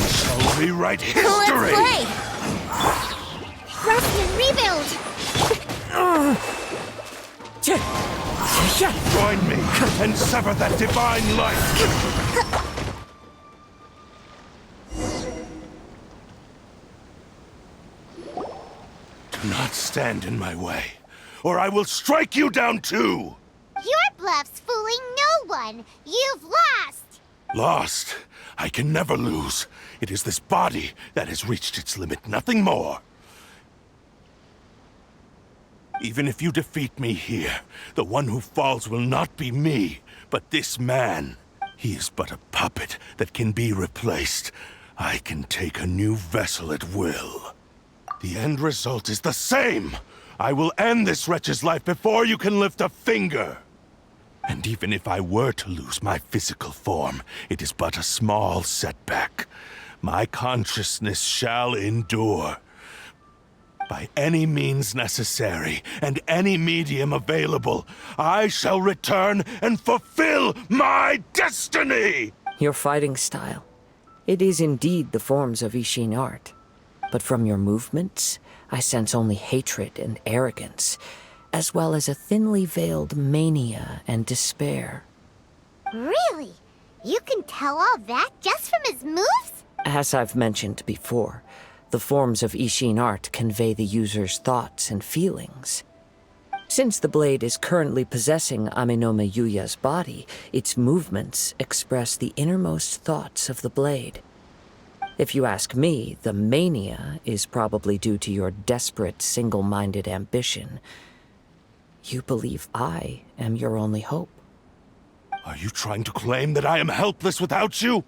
C: Shall we write history?
B: Let's play! Rest and rebuild!
C: Join me and sever that divine light! Do not stand in my way, or I will strike you down too!
B: Your bluff's fooling no one! You've lost!
C: Lost? I can never lose. It is this body that has reached its limit, nothing more. Even if you defeat me here, the one who falls will not be me, but this man. He is but a puppet that can be replaced. I can take a new vessel at will. The end result is the same! I will end this wretch's life before you can lift a finger! And even if I were to lose my physical form, it is but a small setback. My consciousness shall endure. By any means necessary, and any medium available, I shall return and fulfill my destiny!
A: Your fighting style. It is indeed the forms of Ishin art. But from your movements, I sense only hatred and arrogance, as well as a thinly veiled mania and despair.
B: Really? You can tell all that just from his moves?
A: As I've mentioned before, the forms of Ishin art convey the user's thoughts and feelings. Since the blade is currently possessing Aminome Yuya's body, its movements express the innermost thoughts of the blade. If you ask me, the mania is probably due to your desperate, single-minded ambition. You believe I am your only hope.
C: Are you trying to claim that I am helpless without you?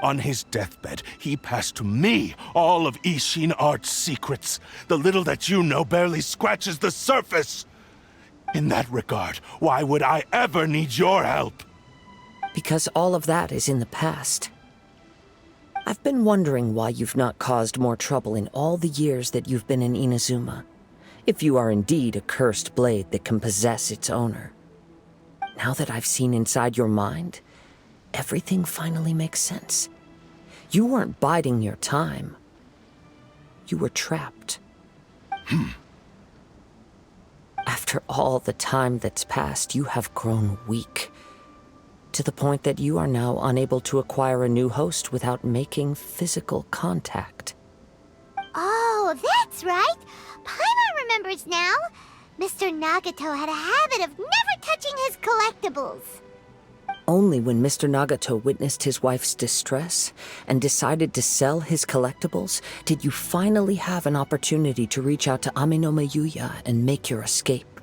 C: On his deathbed, he passed to me all of Ishin Art's secrets. The little that you know barely scratches the surface. In that regard, why would I ever need your help?
A: Because all of that is in the past. I've been wondering why you've not caused more trouble in all the years that you've been in Inazuma. If you are indeed a cursed blade that can possess its owner. Now that I've seen inside your mind, everything finally makes sense. You weren't biding your time. You were trapped. After all the time that's passed, you have grown weak. To the point that you are now unable to acquire a new host without making physical contact.
B: Oh, that's right. Paimon remembers now. Mr. Nagato had a habit of never touching his collectibles.
A: Only when Mr. Nagato witnessed his wife's distress and decided to sell his collectibles did you finally have an opportunity to reach out to Aminome Yuya and make your escape.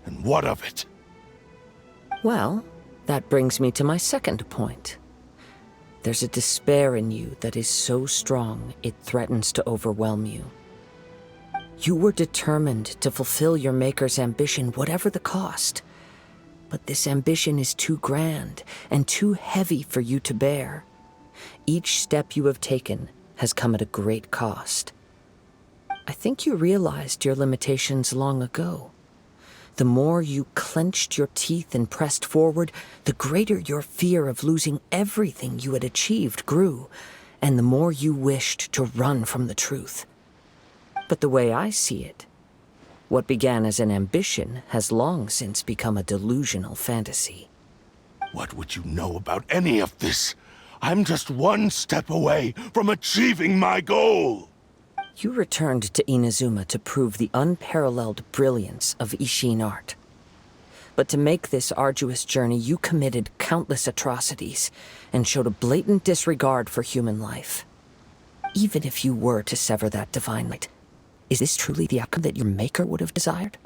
C: And what of it?
A: Well, that brings me to my second point. There's a despair in you that is so strong it threatens to overwhelm you. You were determined to fulfill your maker's ambition, whatever the cost. But this ambition is too grand and too heavy for you to bear. Each step you have taken has come at a great cost. I think you realized your limitations long ago. The more you clenched your teeth and pressed forward, the greater your fear of losing everything you had achieved grew, and the more you wished to run from the truth. But the way I see it, what began as an ambition has long since become a delusional fantasy.
C: What would you know about any of this? I'm just one step away from achieving my goal!
A: You returned to Inazuma to prove the unparalleled brilliance of Ishin art. But to make this arduous journey, you committed countless atrocities and showed a blatant disregard for human life. Even if you were to sever that divine light, is this truly the outcome that your maker would have desired?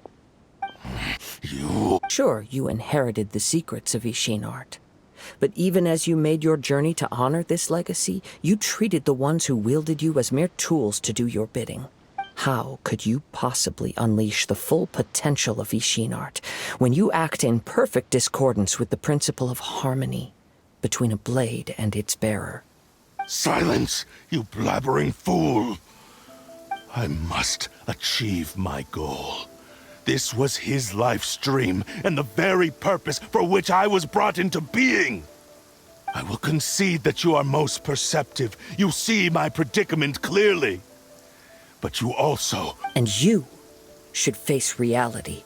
C: You...
A: Sure, you inherited the secrets of Ishin art. But even as you made your journey to honor this legacy, you treated the ones who wielded you as mere tools to do your bidding. How could you possibly unleash the full potential of Ishin art when you act in perfect discordance with the principle of harmony between a blade and its bearer?
C: Silence, you blabbering fool! I must achieve my goal. This was his life's dream, and the very purpose for which I was brought into being. I will concede that you are most perceptive. You see my predicament clearly. But you also...
A: And you should face reality.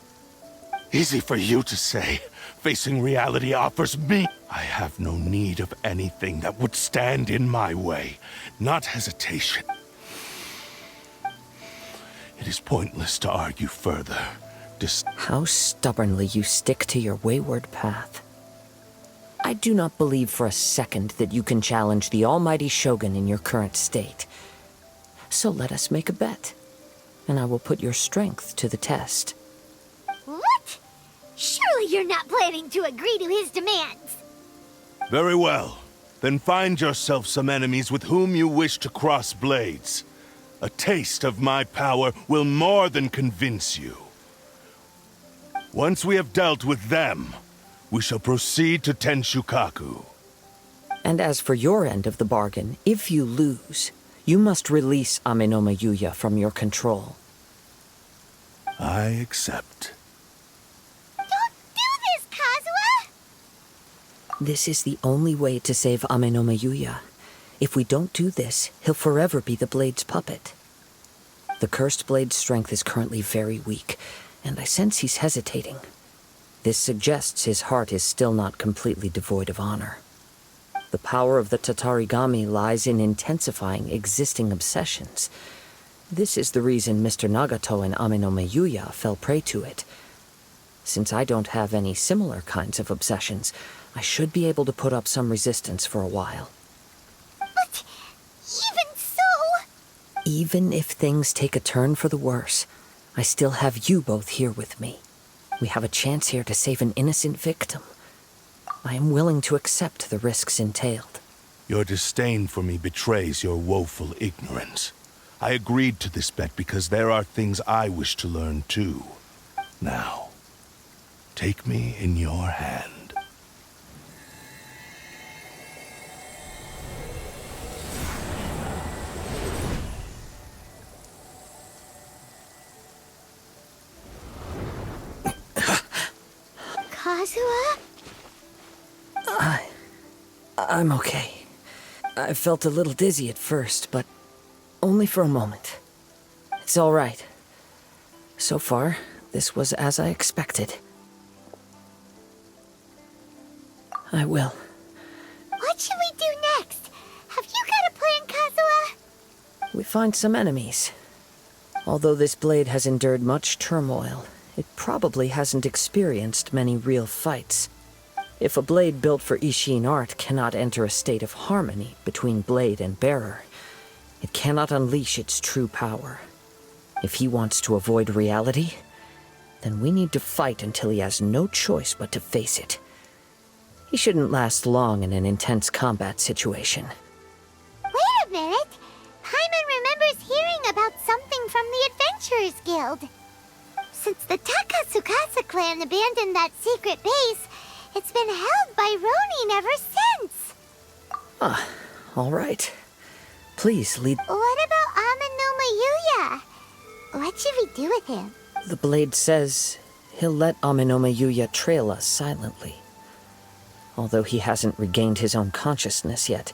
C: Easy for you to say. Facing reality offers me... I have no need of anything that would stand in my way. Not hesitation. It is pointless to argue further.
A: How stubbornly you stick to your wayward path. I do not believe for a second that you can challenge the almighty Shogun in your current state. So let us make a bet, and I will put your strength to the test.
B: What? Surely you're not planning to agree to his demands.
C: Very well. Then find yourself some enemies with whom you wish to cross blades. A taste of my power will more than convince you. Once we have dealt with them, we shall proceed to Tenshukaku.
A: And as for your end of the bargain, if you lose, you must release Amenoma Yuya from your control.
C: I accept.
B: Don't do this, Kazuha!
A: This is the only way to save Amenoma Yuya. If we don't do this, he'll forever be the Blade's puppet. The Cursed Blade's strength is currently very weak, and I sense he's hesitating. This suggests his heart is still not completely devoid of honor. The power of the Tatarigami lies in intensifying existing obsessions. This is the reason Mr. Nagato and Amenoma Yuya fell prey to it. Since I don't have any similar kinds of obsessions, I should be able to put up some resistance for a while.
B: But even so...
A: Even if things take a turn for the worse, I still have you both here with me. We have a chance here to save an innocent victim. I am willing to accept the risks entailed.
C: Your disdain for me betrays your woeful ignorance. I agreed to this bet because there are things I wish to learn too. Now, take me in your hand.
B: Kazuha?
A: I'm okay. I felt a little dizzy at first, but only for a moment. It's all right. So far, this was as I expected. I will.
B: What should we do next? Have you got a plan, Kazuha?
A: We find some enemies. Although this blade has endured much turmoil, it probably hasn't experienced many real fights. If a blade built for Ishin art cannot enter a state of harmony between blade and bearer, it cannot unleash its true power. If he wants to avoid reality, then we need to fight until he has no choice but to face it. He shouldn't last long in an intense combat situation.
B: Wait a minute! Paimon remembers hearing about something from the Adventurers Guild. Since the Takatsukasa clan abandoned that secret base, it's been held by Ronin ever since.
A: All right. Please lead...
B: What about Amenoma Yuya? What should we do with him?
A: The blade says he'll let Amenoma Yuya trail us silently. Although he hasn't regained his own consciousness yet,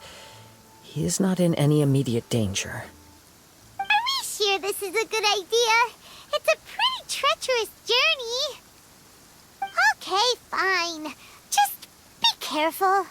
A: he is not in any immediate danger.
B: Are we sure this is a good idea? It's a pretty treacherous journey. Okay, fine. Just be careful.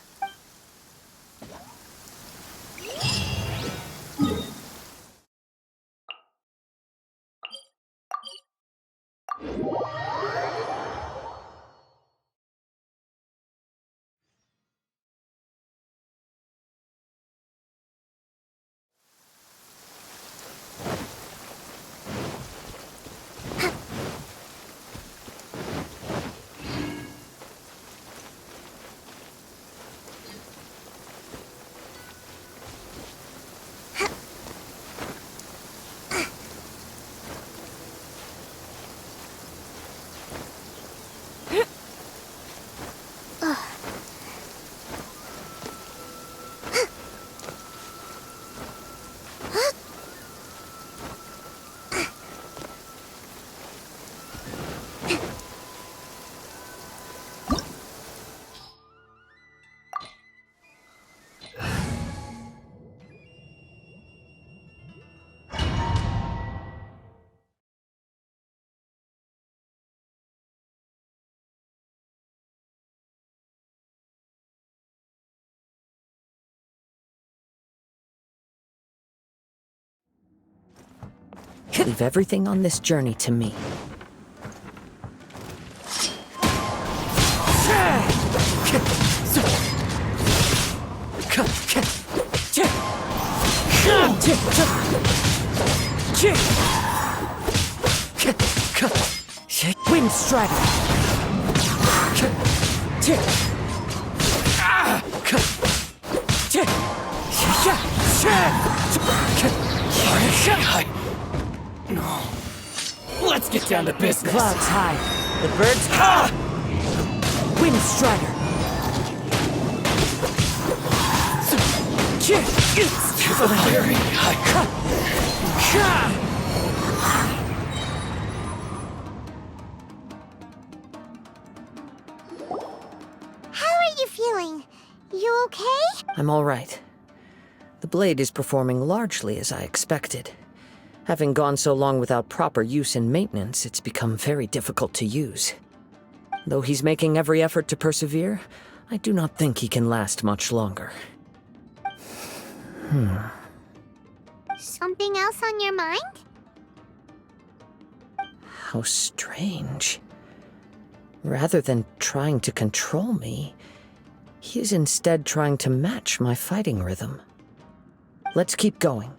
A: Leave everything on this journey to me. Wind Strider!
F: Let's get down to business.
A: Clouds high. The birds... Wind Strider.
F: Very
B: How are you feeling? You okay?
A: I'm all right. The blade is performing largely as I expected. Having gone so long without proper use and maintenance, it's become very difficult to use. Though he's making every effort to persevere, I do not think he can last much longer.
B: Something else on your mind?
A: How strange. Rather than trying to control me, he is instead trying to match my fighting rhythm. Let's keep going.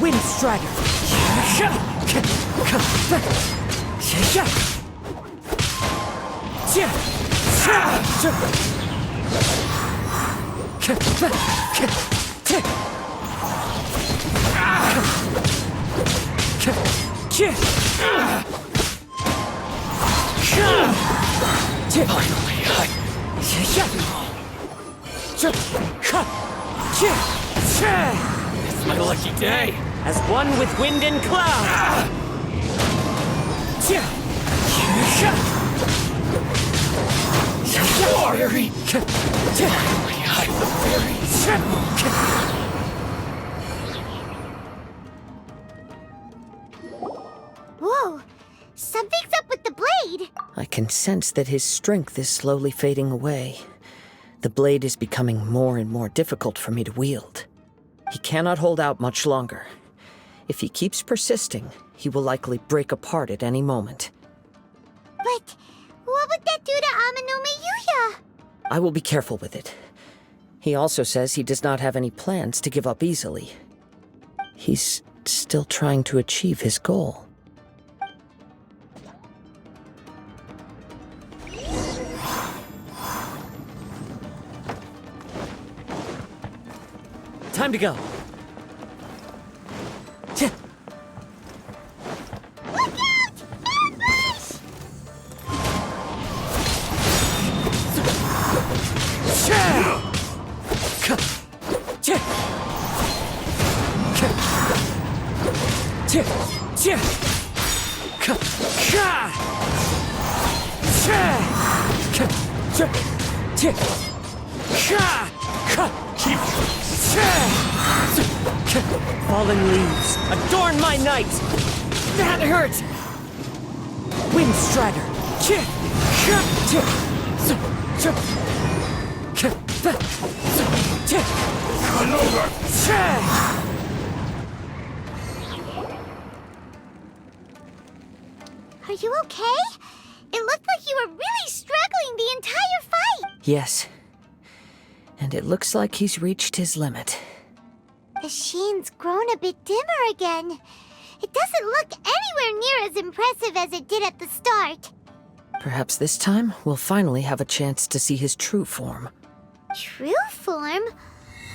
A: Wind Strider!
F: It's my lucky day.
A: As one with wind and cloud!
F: Very.
B: Whoa! Something's up with the blade!
A: I can sense that his strength is slowly fading away. The blade is becoming more and more difficult for me to wield. He cannot hold out much longer. If he keeps persisting, he will likely break apart at any moment.
B: But what would that do to Amanome Yuya?
A: I will be careful with it. He also says he does not have any plans to give up easily. He's still trying to achieve his goal. Time to go.
B: Look out! Ambush!
A: Fallen leaves, adorn my night! That hurt! Wind Strider!
B: Are you okay? It looked like you were really struggling the entire fight!
A: Yes. And it looks like he's reached his limit.
B: The sheen's grown a bit dimmer again. It doesn't look anywhere near as impressive as it did at the start.
A: Perhaps this time, we'll finally have a chance to see his true form.
B: True form?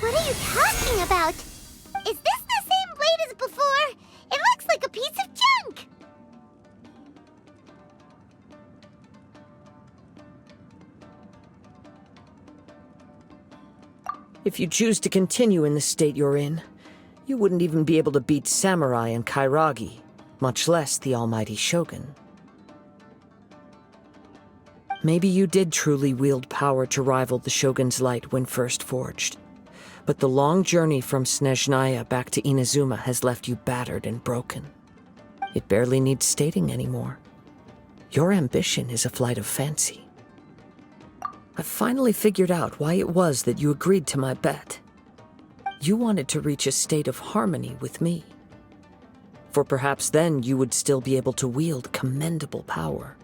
B: What are you talking about? Is this the same blade as before? It looks like a piece of junk!
A: If you choose to continue in the state you're in, you wouldn't even be able to beat Samurai and Kairagi, much less the almighty Shogun. Maybe you did truly wield power to rival the Shogun's light when first forged. But the long journey from Snezhnaya back to Inazuma has left you battered and broken. It barely needs stating anymore. Your ambition is a flight of fancy. I finally figured out why it was that you agreed to my bet. You wanted to reach a state of harmony with me. For perhaps then you would still be able to wield commendable power.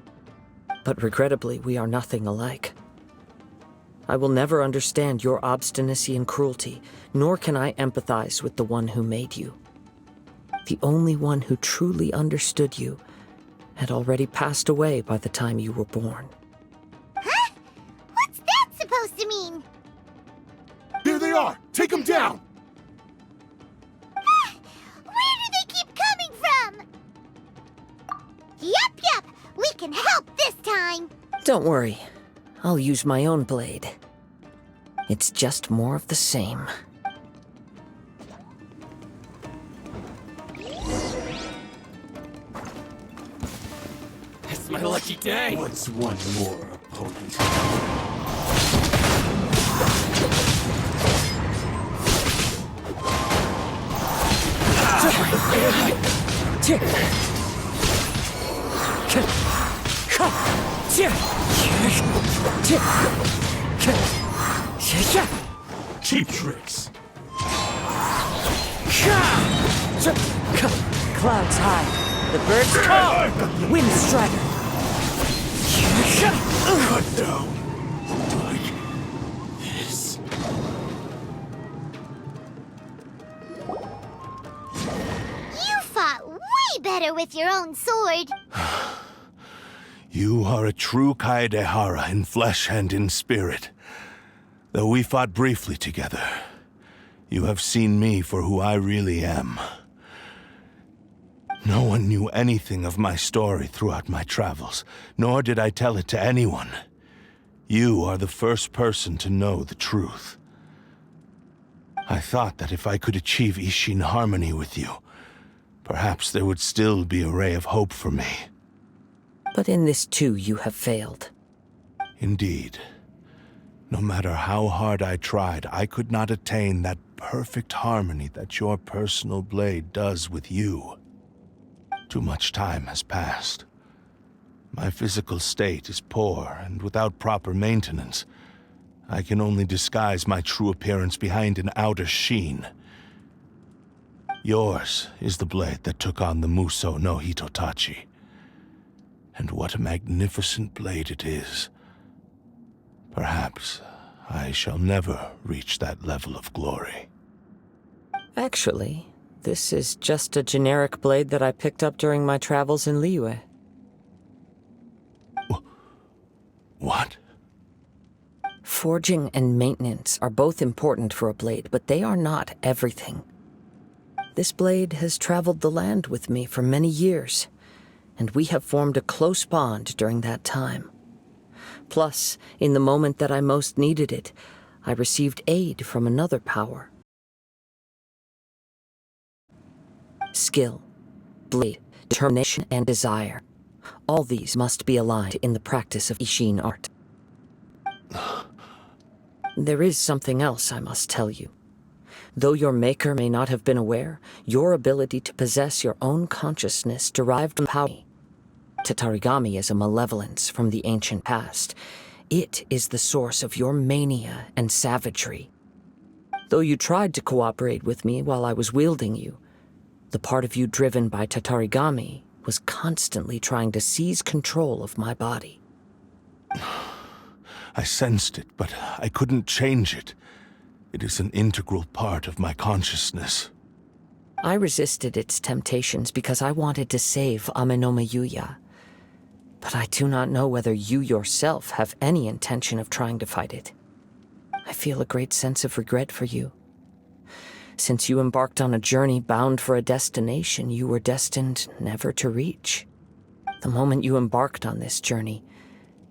A: But regrettably, we are nothing alike. I will never understand your obstinacy and cruelty, nor can I empathize with the one who made you. The only one who truly understood you had already passed away by the time you were born.
B: Huh? What's that supposed to mean?
C: There they are! Take them down!
B: Where do they keep coming from? Yup, we can help this time.
A: Don't worry, I'll use my own blade. It's just more of the same.
F: It's my lucky day!
I: What's one more opponent? Cheap tricks.
A: Clouds high, the birds call, wind strider.
I: Cut down. Like this.
B: You fought way better with your own sword.
C: You are a true Kaedehara in flesh and in spirit. Though we fought briefly together, you have seen me for who I really am. No one knew anything of my story throughout my travels, nor did I tell it to anyone. You are the first person to know the truth. I thought that if I could achieve Ishin harmony with you, perhaps there would still be a ray of hope for me.
A: But in this too you have failed.
C: Indeed. No matter how hard I tried, I could not attain that perfect harmony that your personal blade does with you. Too much time has passed. My physical state is poor, and without proper maintenance, I can only disguise my true appearance behind an outer sheen. Yours is the blade that took on the Muso no Hitotachi. And what a magnificent blade it is. Perhaps I shall never reach that level of glory.
A: Actually, this is just a generic blade that I picked up during my travels in Liyue.
C: What?
A: Forging and maintenance are both important for a blade, but they are not everything. This blade has traveled the land with me for many years, and we have formed a close bond during that time. Plus, in the moment that I most needed it, I received aid from another power. Skill, blade, determination, and desire. All these must be aligned in the practice of Ishin art. There is something else I must tell you. Though your maker may not have been aware, your ability to possess your own consciousness derived from power. Tatarigami is a malevolence from the ancient past. It is the source of your mania and savagery. Though you tried to cooperate with me while I was wielding you, the part of you driven by Tatarigami was constantly trying to seize control of my body.
C: I sensed it, but I couldn't change it. It is an integral part of my consciousness.
A: I resisted its temptations because I wanted to save Amenoma Yuya. But I do not know whether you yourself have any intention of trying to fight it. I feel a great sense of regret for you. Since you embarked on a journey bound for a destination you were destined never to reach. The moment you embarked on this journey,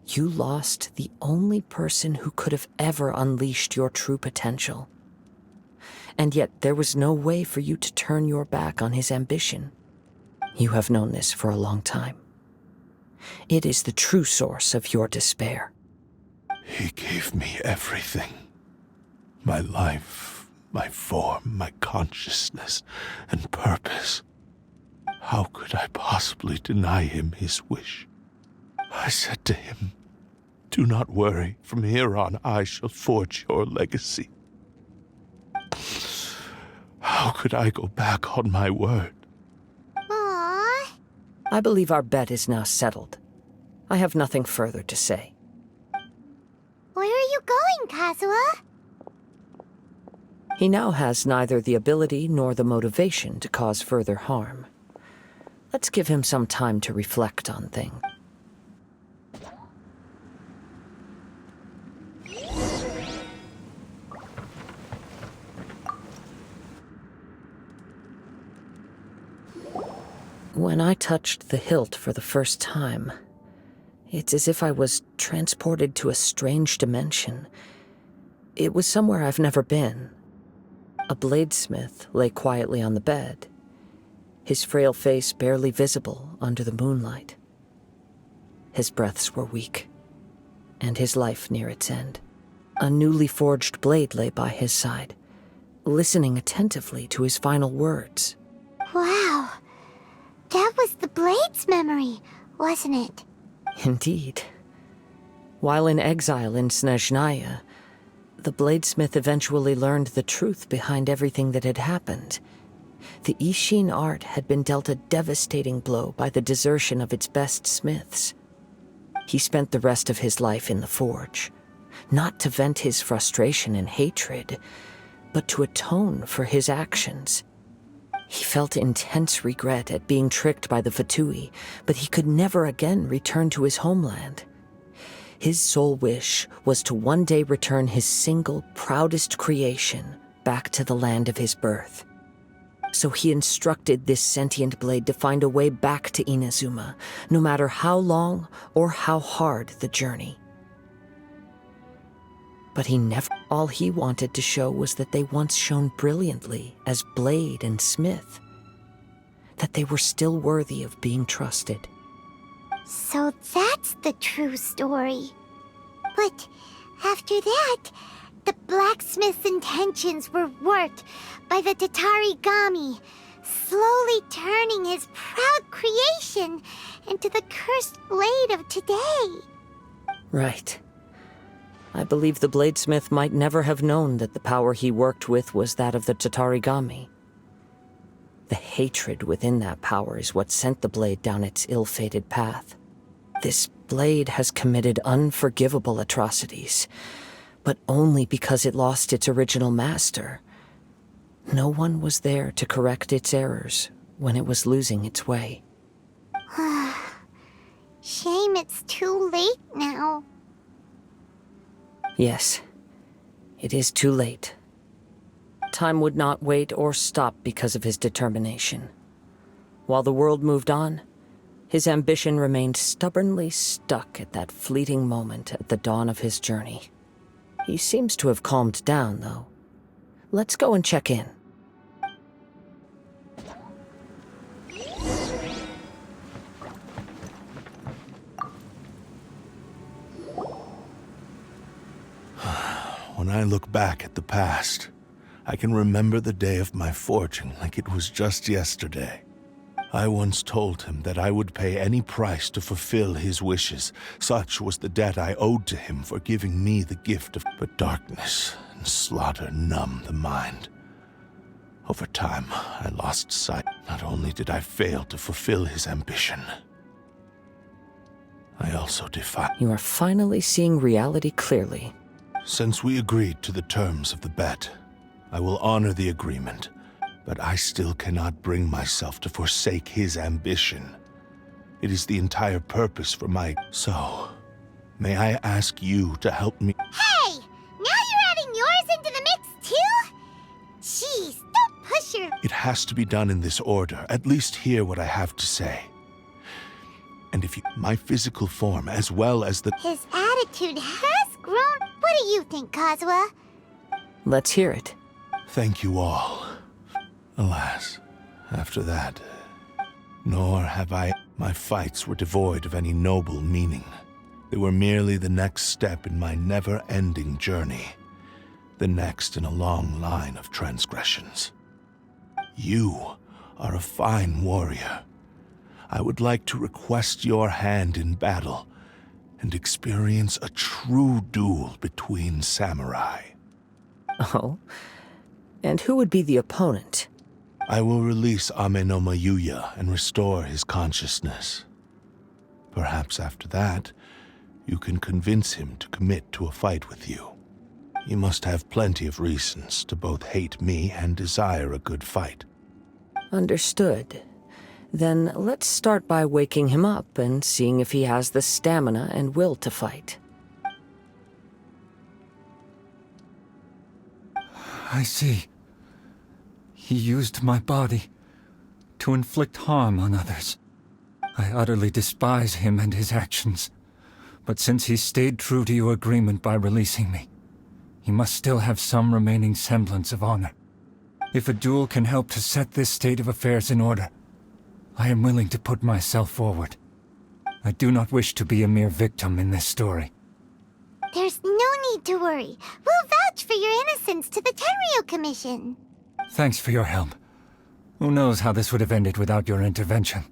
A: you lost the only person who could have ever unleashed your true potential. And yet there was no way for you to turn your back on his ambition. You have known this for a long time. It is the true source of your despair.
C: He gave me everything. My life, my form, my consciousness, and purpose. How could I possibly deny him his wish? I said to him, "Do not worry. From here on, I shall forge your legacy." How could I go back on my word?
B: Aww.
A: I believe our bet is now settled. I have nothing further to say.
B: Where are you going, Kazuha?
A: He now has neither the ability nor the motivation to cause further harm. Let's give him some time to reflect on things. When I touched the hilt for the first time, it's as if I was transported to a strange dimension. It was somewhere I've never been. A bladesmith lay quietly on the bed, his frail face barely visible under the moonlight. His breaths were weak, and his life near its end. A newly forged blade lay by his side, listening attentively to his final words.
B: Wow. That was the Blade's memory, wasn't it?
A: Indeed. While in exile in Snezhnaya, the bladesmith eventually learned the truth behind everything that had happened. The Ishin art had been dealt a devastating blow by the desertion of its best smiths. He spent the rest of his life in the forge, not to vent his frustration and hatred, but to atone for his actions. He felt intense regret at being tricked by the Fatui, but he could never again return to his homeland. His sole wish was to one day return his single, proudest creation back to the land of his birth. So he instructed this sentient blade to find a way back to Inazuma, no matter how long or how hard the journey. But he never... All he wanted to show was that they once shone brilliantly as blade and smith. That they were still worthy of being trusted.
B: So that's the true story. But after that, the blacksmith's intentions were worked by the Tatarigami, slowly turning his proud creation into the cursed blade of today.
A: Right. I believe the bladesmith might never have known that the power he worked with was that of the Tatarigami. The hatred within that power is what sent the blade down its ill-fated path. This blade has committed unforgivable atrocities, but only because it lost its original master. No one was there to correct its errors when it was losing its way.
B: Shame it's too late now.
A: Yes, it is too late. Time would not wait or stop because of his determination. While the world moved on, his ambition remained stubbornly stuck at that fleeting moment at the dawn of his journey. He seems to have calmed down, though. Let's go and check in.
C: When I look back at the past, I can remember the day of my forging like it was just yesterday. I once told him that I would pay any price to fulfill his wishes. Such was the debt I owed to him for giving me the gift of... But darkness and slaughter numbed the mind. Over time, I lost sight. Not only did I fail to fulfill his ambition, I also defied...
A: You are finally seeing reality clearly.
C: Since we agreed to the terms of the bet, I will honor the agreement, but I still cannot bring myself to forsake his ambition. It is the entire purpose for my... So, may I ask you to help me...
B: Hey! Now you're adding yours into the mix too? Jeez, don't push your...
C: It has to be done in this order. At least hear what I have to say. And if you... My physical form, as well as the...
B: His attitude has grown. What do you think, Kazuha?
A: Let's hear it.
C: Thank you all. Alas, after that, nor have I... My fights were devoid of any noble meaning. They were merely the next step in my never-ending journey. The next in a long line of transgressions. You are a fine warrior. I would like to request your hand in battle and experience a true duel between samurai.
A: Oh? And who would be the opponent?
C: I will release Ame no Mayuya and restore his consciousness. Perhaps after that, you can convince him to commit to a fight with you. He must have plenty of reasons to both hate me and desire a good fight.
A: Understood. Then let's start by waking him up and seeing if he has the stamina and will to fight.
F: I see. He used my body to inflict harm on others. I utterly despise him and his actions. But since he stayed true to your agreement by releasing me, he must still have some remaining semblance of honor. If a duel can help to set this state of affairs in order, I am willing to put myself forward. I do not wish to be a mere victim in this story.
B: There's no need to worry. We'll vouch for your innocence to the Tenryu Commission.
F: Thanks for your help. Who knows how this would have ended without your intervention?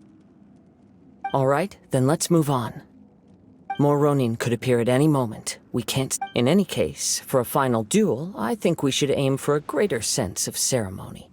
A: All right, then let's move on. More Ronin could appear at any moment. We can't... In any case, for a final duel, I think we should aim for a greater sense of ceremony.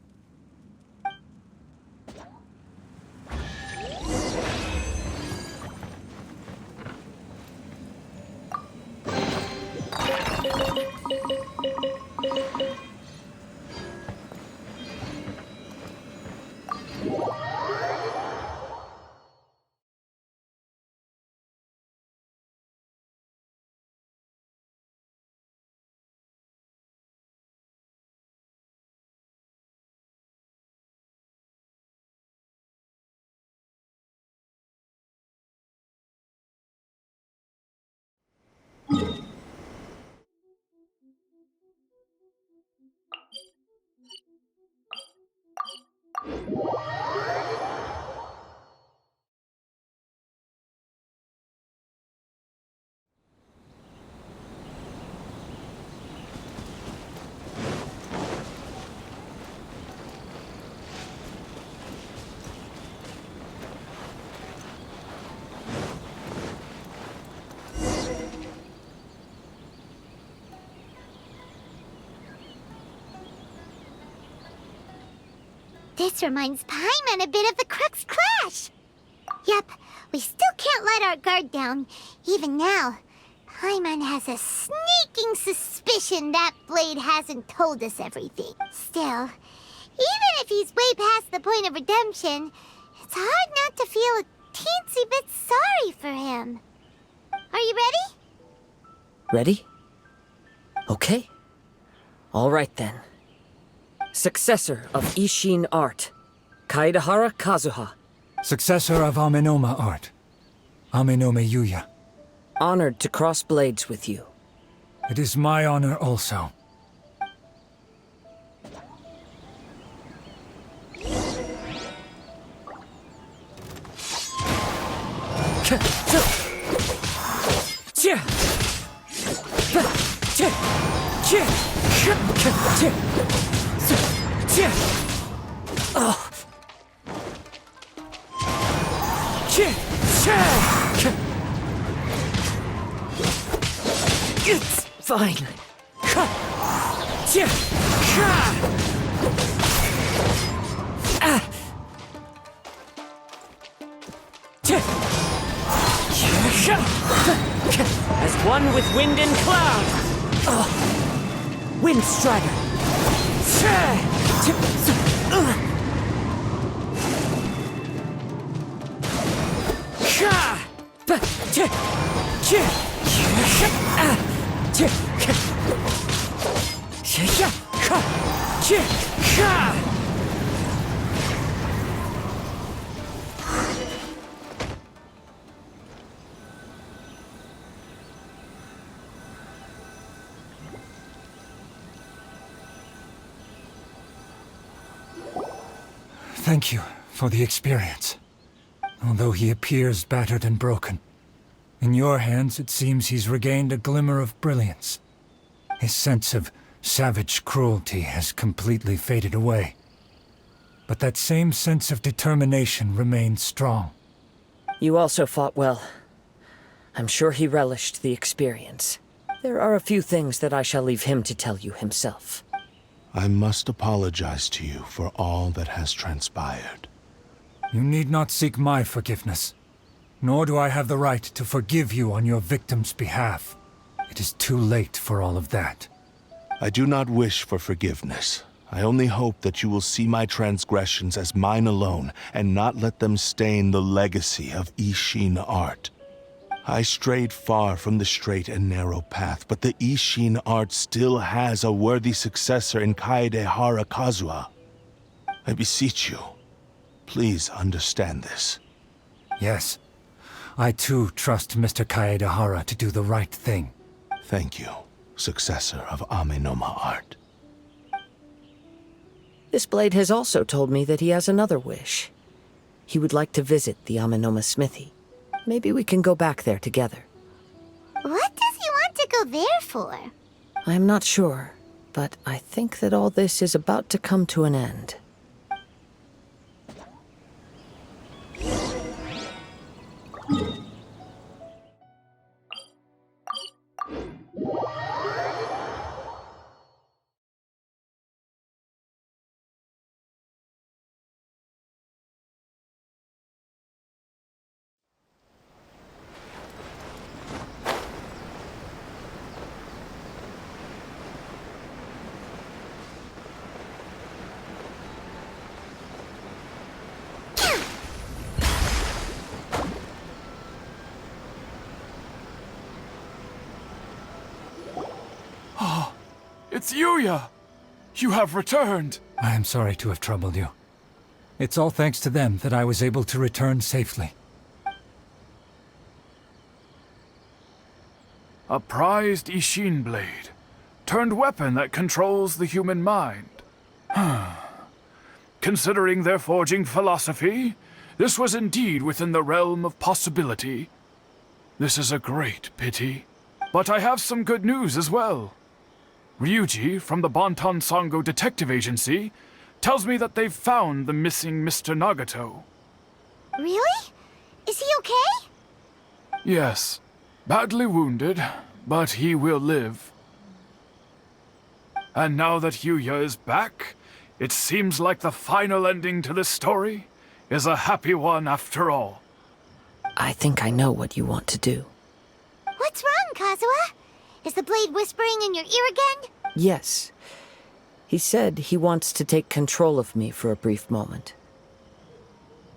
B: This reminds Paimon a bit of the Crux Clash. Yep, we still can't let our guard down. Even now, Paimon has a sneaking suspicion that Blade hasn't told us everything. Still, even if he's way past the point of redemption, it's hard not to feel a teensy bit sorry for him. Are you ready?
A: Ready? Okay. All right then. Successor of Ishin art, Kaedahara Kazuha.
F: Successor of Amenoma art, Amenome Yuya.
A: Honored to cross blades with you.
F: It is my honor also.
A: It's fine. As one with wind and cloud. Wind Strider.
F: Thank you for the experience. Although he appears battered and broken, in your hands it seems he's regained a glimmer of brilliance. His sense of savage cruelty has completely faded away. But that same sense of determination remains strong.
A: You also fought well. I'm sure he relished the experience. There are a few things that I shall leave him to tell you himself.
C: I must apologize to you for all that has transpired.
F: You need not seek my forgiveness. Nor do I have the right to forgive you on your victim's behalf. It is too late for all of that.
C: I do not wish for forgiveness. I only hope that you will see my transgressions as mine alone and not let them stain the legacy of Ishin art. I strayed far from the straight and narrow path, but the Ishin art still has a worthy successor in Kaedehara Kazuha. I beseech you, please understand this.
F: Yes, I too trust Mr. Kaedehara to do the right thing.
C: Thank you, successor of Amenoma art.
A: This blade has also told me that he has another wish. He would like to visit the Amenoma smithy. Maybe we can go back there together.
B: What does he want to go there for?
A: I'm not sure, but I think that all this is about to come to an end.
G: It's Yuya! You have returned!
F: I am sorry to have troubled you. It's all thanks to them that I was able to return safely.
G: A prized Ishin blade, turned weapon that controls the human mind. Considering their forging philosophy, this was indeed within the realm of possibility. This is a great pity. But I have some good news as well. Ryuji, from the Bonton Sango Detective Agency, tells me that they've found the missing Mr. Nagato.
B: Really? Is he okay?
G: Yes, badly wounded, but he will live. And now that Yuya is back, it seems like the final ending to this story is a happy one after all.
A: I think I know what you want to do.
B: What's wrong, Kazuha? Is the blade whispering in your ear again?
A: Yes. He said he wants to take control of me for a brief moment.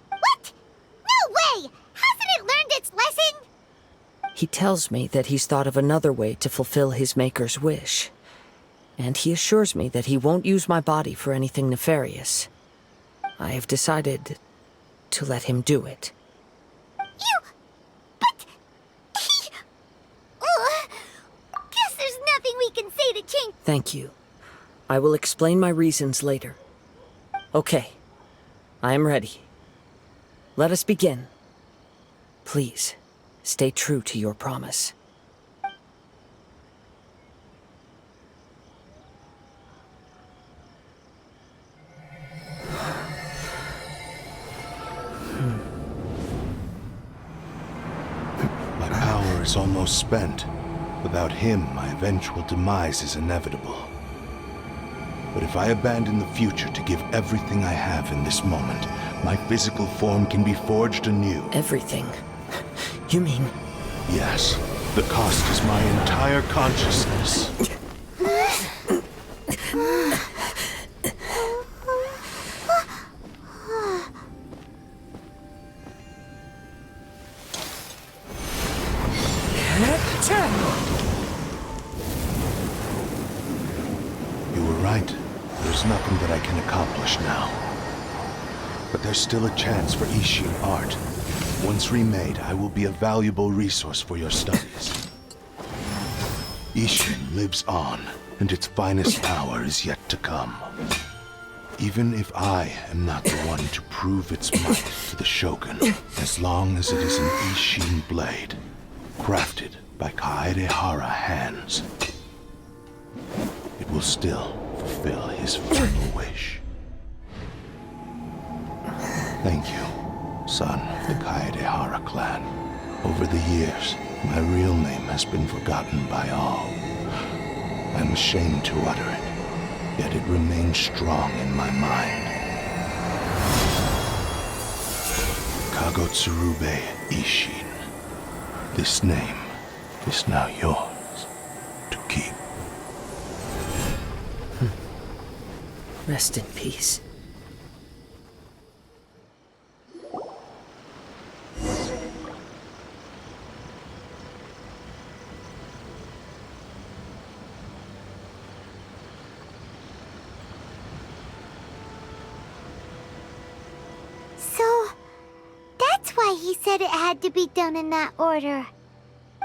B: What? No way! Hasn't it learned its lesson?
A: He tells me that he's thought of another way to fulfill his maker's wish. And he assures me that he won't use my body for anything nefarious. I have decided to let him do it.
B: But... Guess there's nothing we can say to change...
A: Thank you. I will explain my reasons later. Okay. I am ready. Let us begin. Please, stay true to your promise.
C: My power is almost spent. Without him, my eventual demise is inevitable. But if I abandon the future to give everything I have in this moment, my physical form can be forged anew.
A: Everything? You mean...
C: Yes. The cost is my entire consciousness. You were right. There's nothing that I can accomplish now. But there's still a chance for Ishin art. Once remade, I will be a valuable resource for your studies. Ishin lives on, and its finest hour is yet to come. Even if I am not the one to prove its might to the Shogun, as long as it is an Ishin blade, crafted by Kaedehara hands, it will still fulfill his final wish. Thank you, son of the Kaedehara clan. Over the years, my real name has been forgotten by all. I'm ashamed to utter it, yet it remains strong in my mind. Kagotsurube Ishin. This name is now yours to keep.
A: Rest in peace.
B: So, that's why he said it had to be done in that order.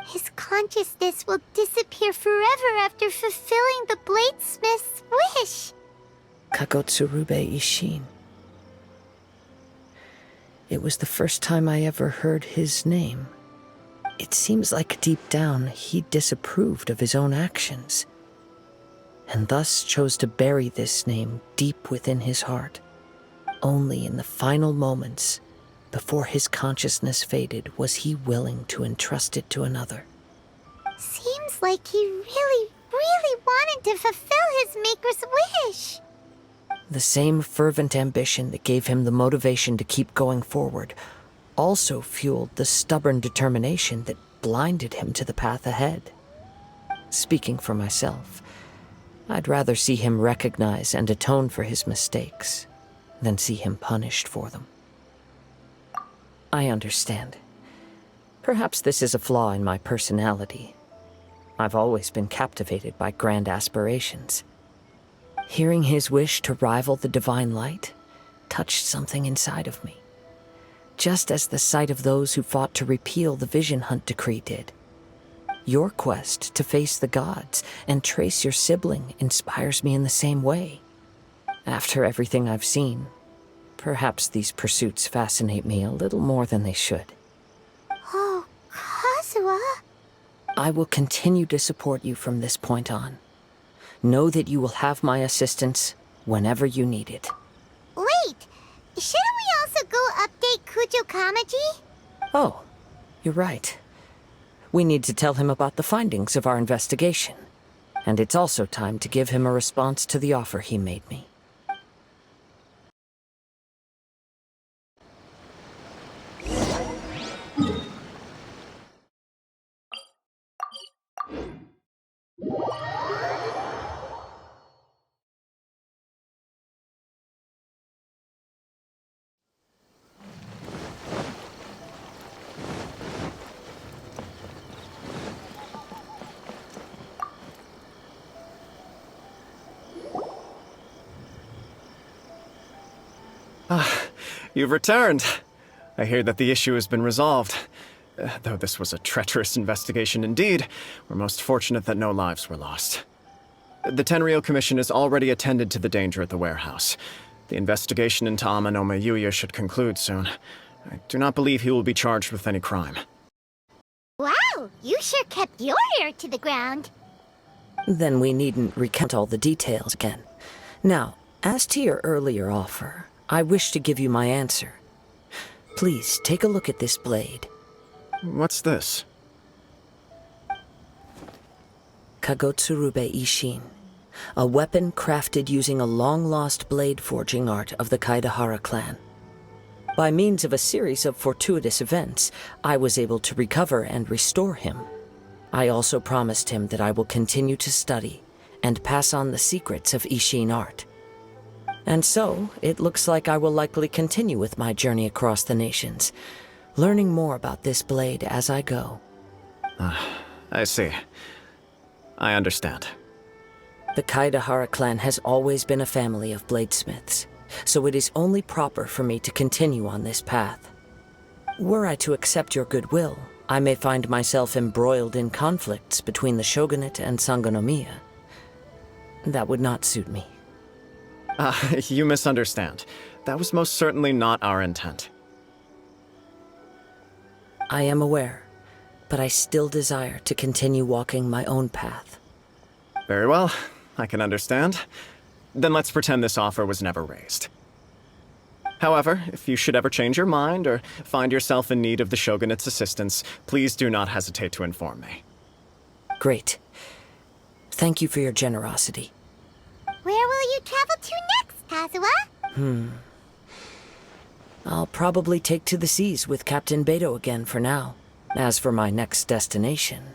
B: His consciousness will disappear forever after fulfilling the bladesmith's wish.
A: Kagotsurube Ishin. It was the first time I ever heard his name. It seems like deep down he disapproved of his own actions, and thus chose to bury this name deep within his heart. Only in the final moments, before his consciousness faded, was he willing to entrust it to another.
B: Seems like he really, really wanted to fulfill his maker's wish.
A: The same fervent ambition that gave him the motivation to keep going forward also fueled the stubborn determination that blinded him to the path ahead. Speaking for myself, I'd rather see him recognize and atone for his mistakes than see him punished for them. I understand. Perhaps this is a flaw in my personality. I've always been captivated by grand aspirations. Hearing his wish to rival the divine light touched something inside of me, just as the sight of those who fought to repeal the Vision Hunt decree did. Your quest to face the gods and trace your sibling inspires me in the same way. After everything I've seen, perhaps these pursuits fascinate me a little more than they should.
B: Oh, Kazuha.
A: I will continue to support you from this point on. Know that you will have my assistance whenever you need it.
B: Wait, shouldn't we also go update Kujo Kamaji?
A: Oh, you're right. We need to tell him about the findings of our investigation. And it's also time to give him a response to the offer he made me.
E: You've returned. I hear that the issue has been resolved. Though this was a treacherous investigation indeed, we're most fortunate that no lives were lost. The Tenryou Commission has already attended to the danger at the warehouse. The investigation into Amanome Yuya should conclude soon. I do not believe he will be charged with any crime.
B: Wow, you sure kept your ear to the ground.
A: Then we needn't recount all the details again. Now, as to your earlier offer, I wish to give you my answer. Please, take a look at this blade.
E: What's this?
A: Kagotsurube Ishin. A weapon crafted using a long-lost blade forging art of the Kaidahara clan. By means of a series of fortuitous events, I was able to recover and restore him. I also promised him that I will continue to study and pass on the secrets of Ishin art. And so, it looks like I will likely continue with my journey across the nations, learning more about this blade as I go.
E: I see. I understand.
A: The Kaidahara clan has always been a family of bladesmiths, so it is only proper for me to continue on this path. Were I to accept your goodwill, I may find myself embroiled in conflicts between the shogunate and Sangonomiya. That would not suit me.
E: You misunderstand. That was most certainly not our intent.
A: I am aware, but I still desire to continue walking my own path.
E: Very well. I can understand. Then let's pretend this offer was never raised. However, if you should ever change your mind or find yourself in need of the Shogunate's assistance, please do not hesitate to inform me.
A: Great. Thank you for your generosity.
B: Where will you travel to next, Kazuha?
A: I'll probably take to the seas with Captain Beto again for now. As for my next destination,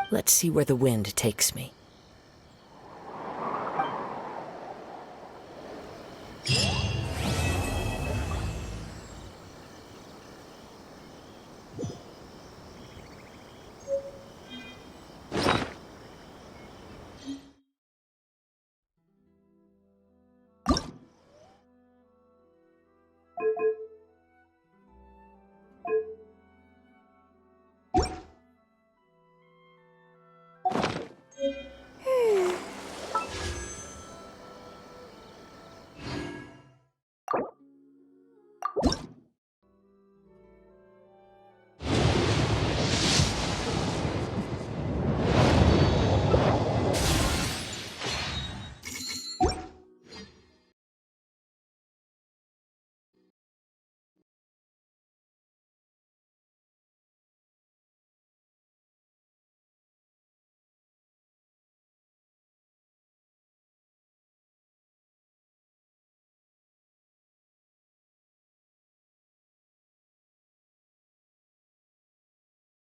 A: let's see where the wind takes me.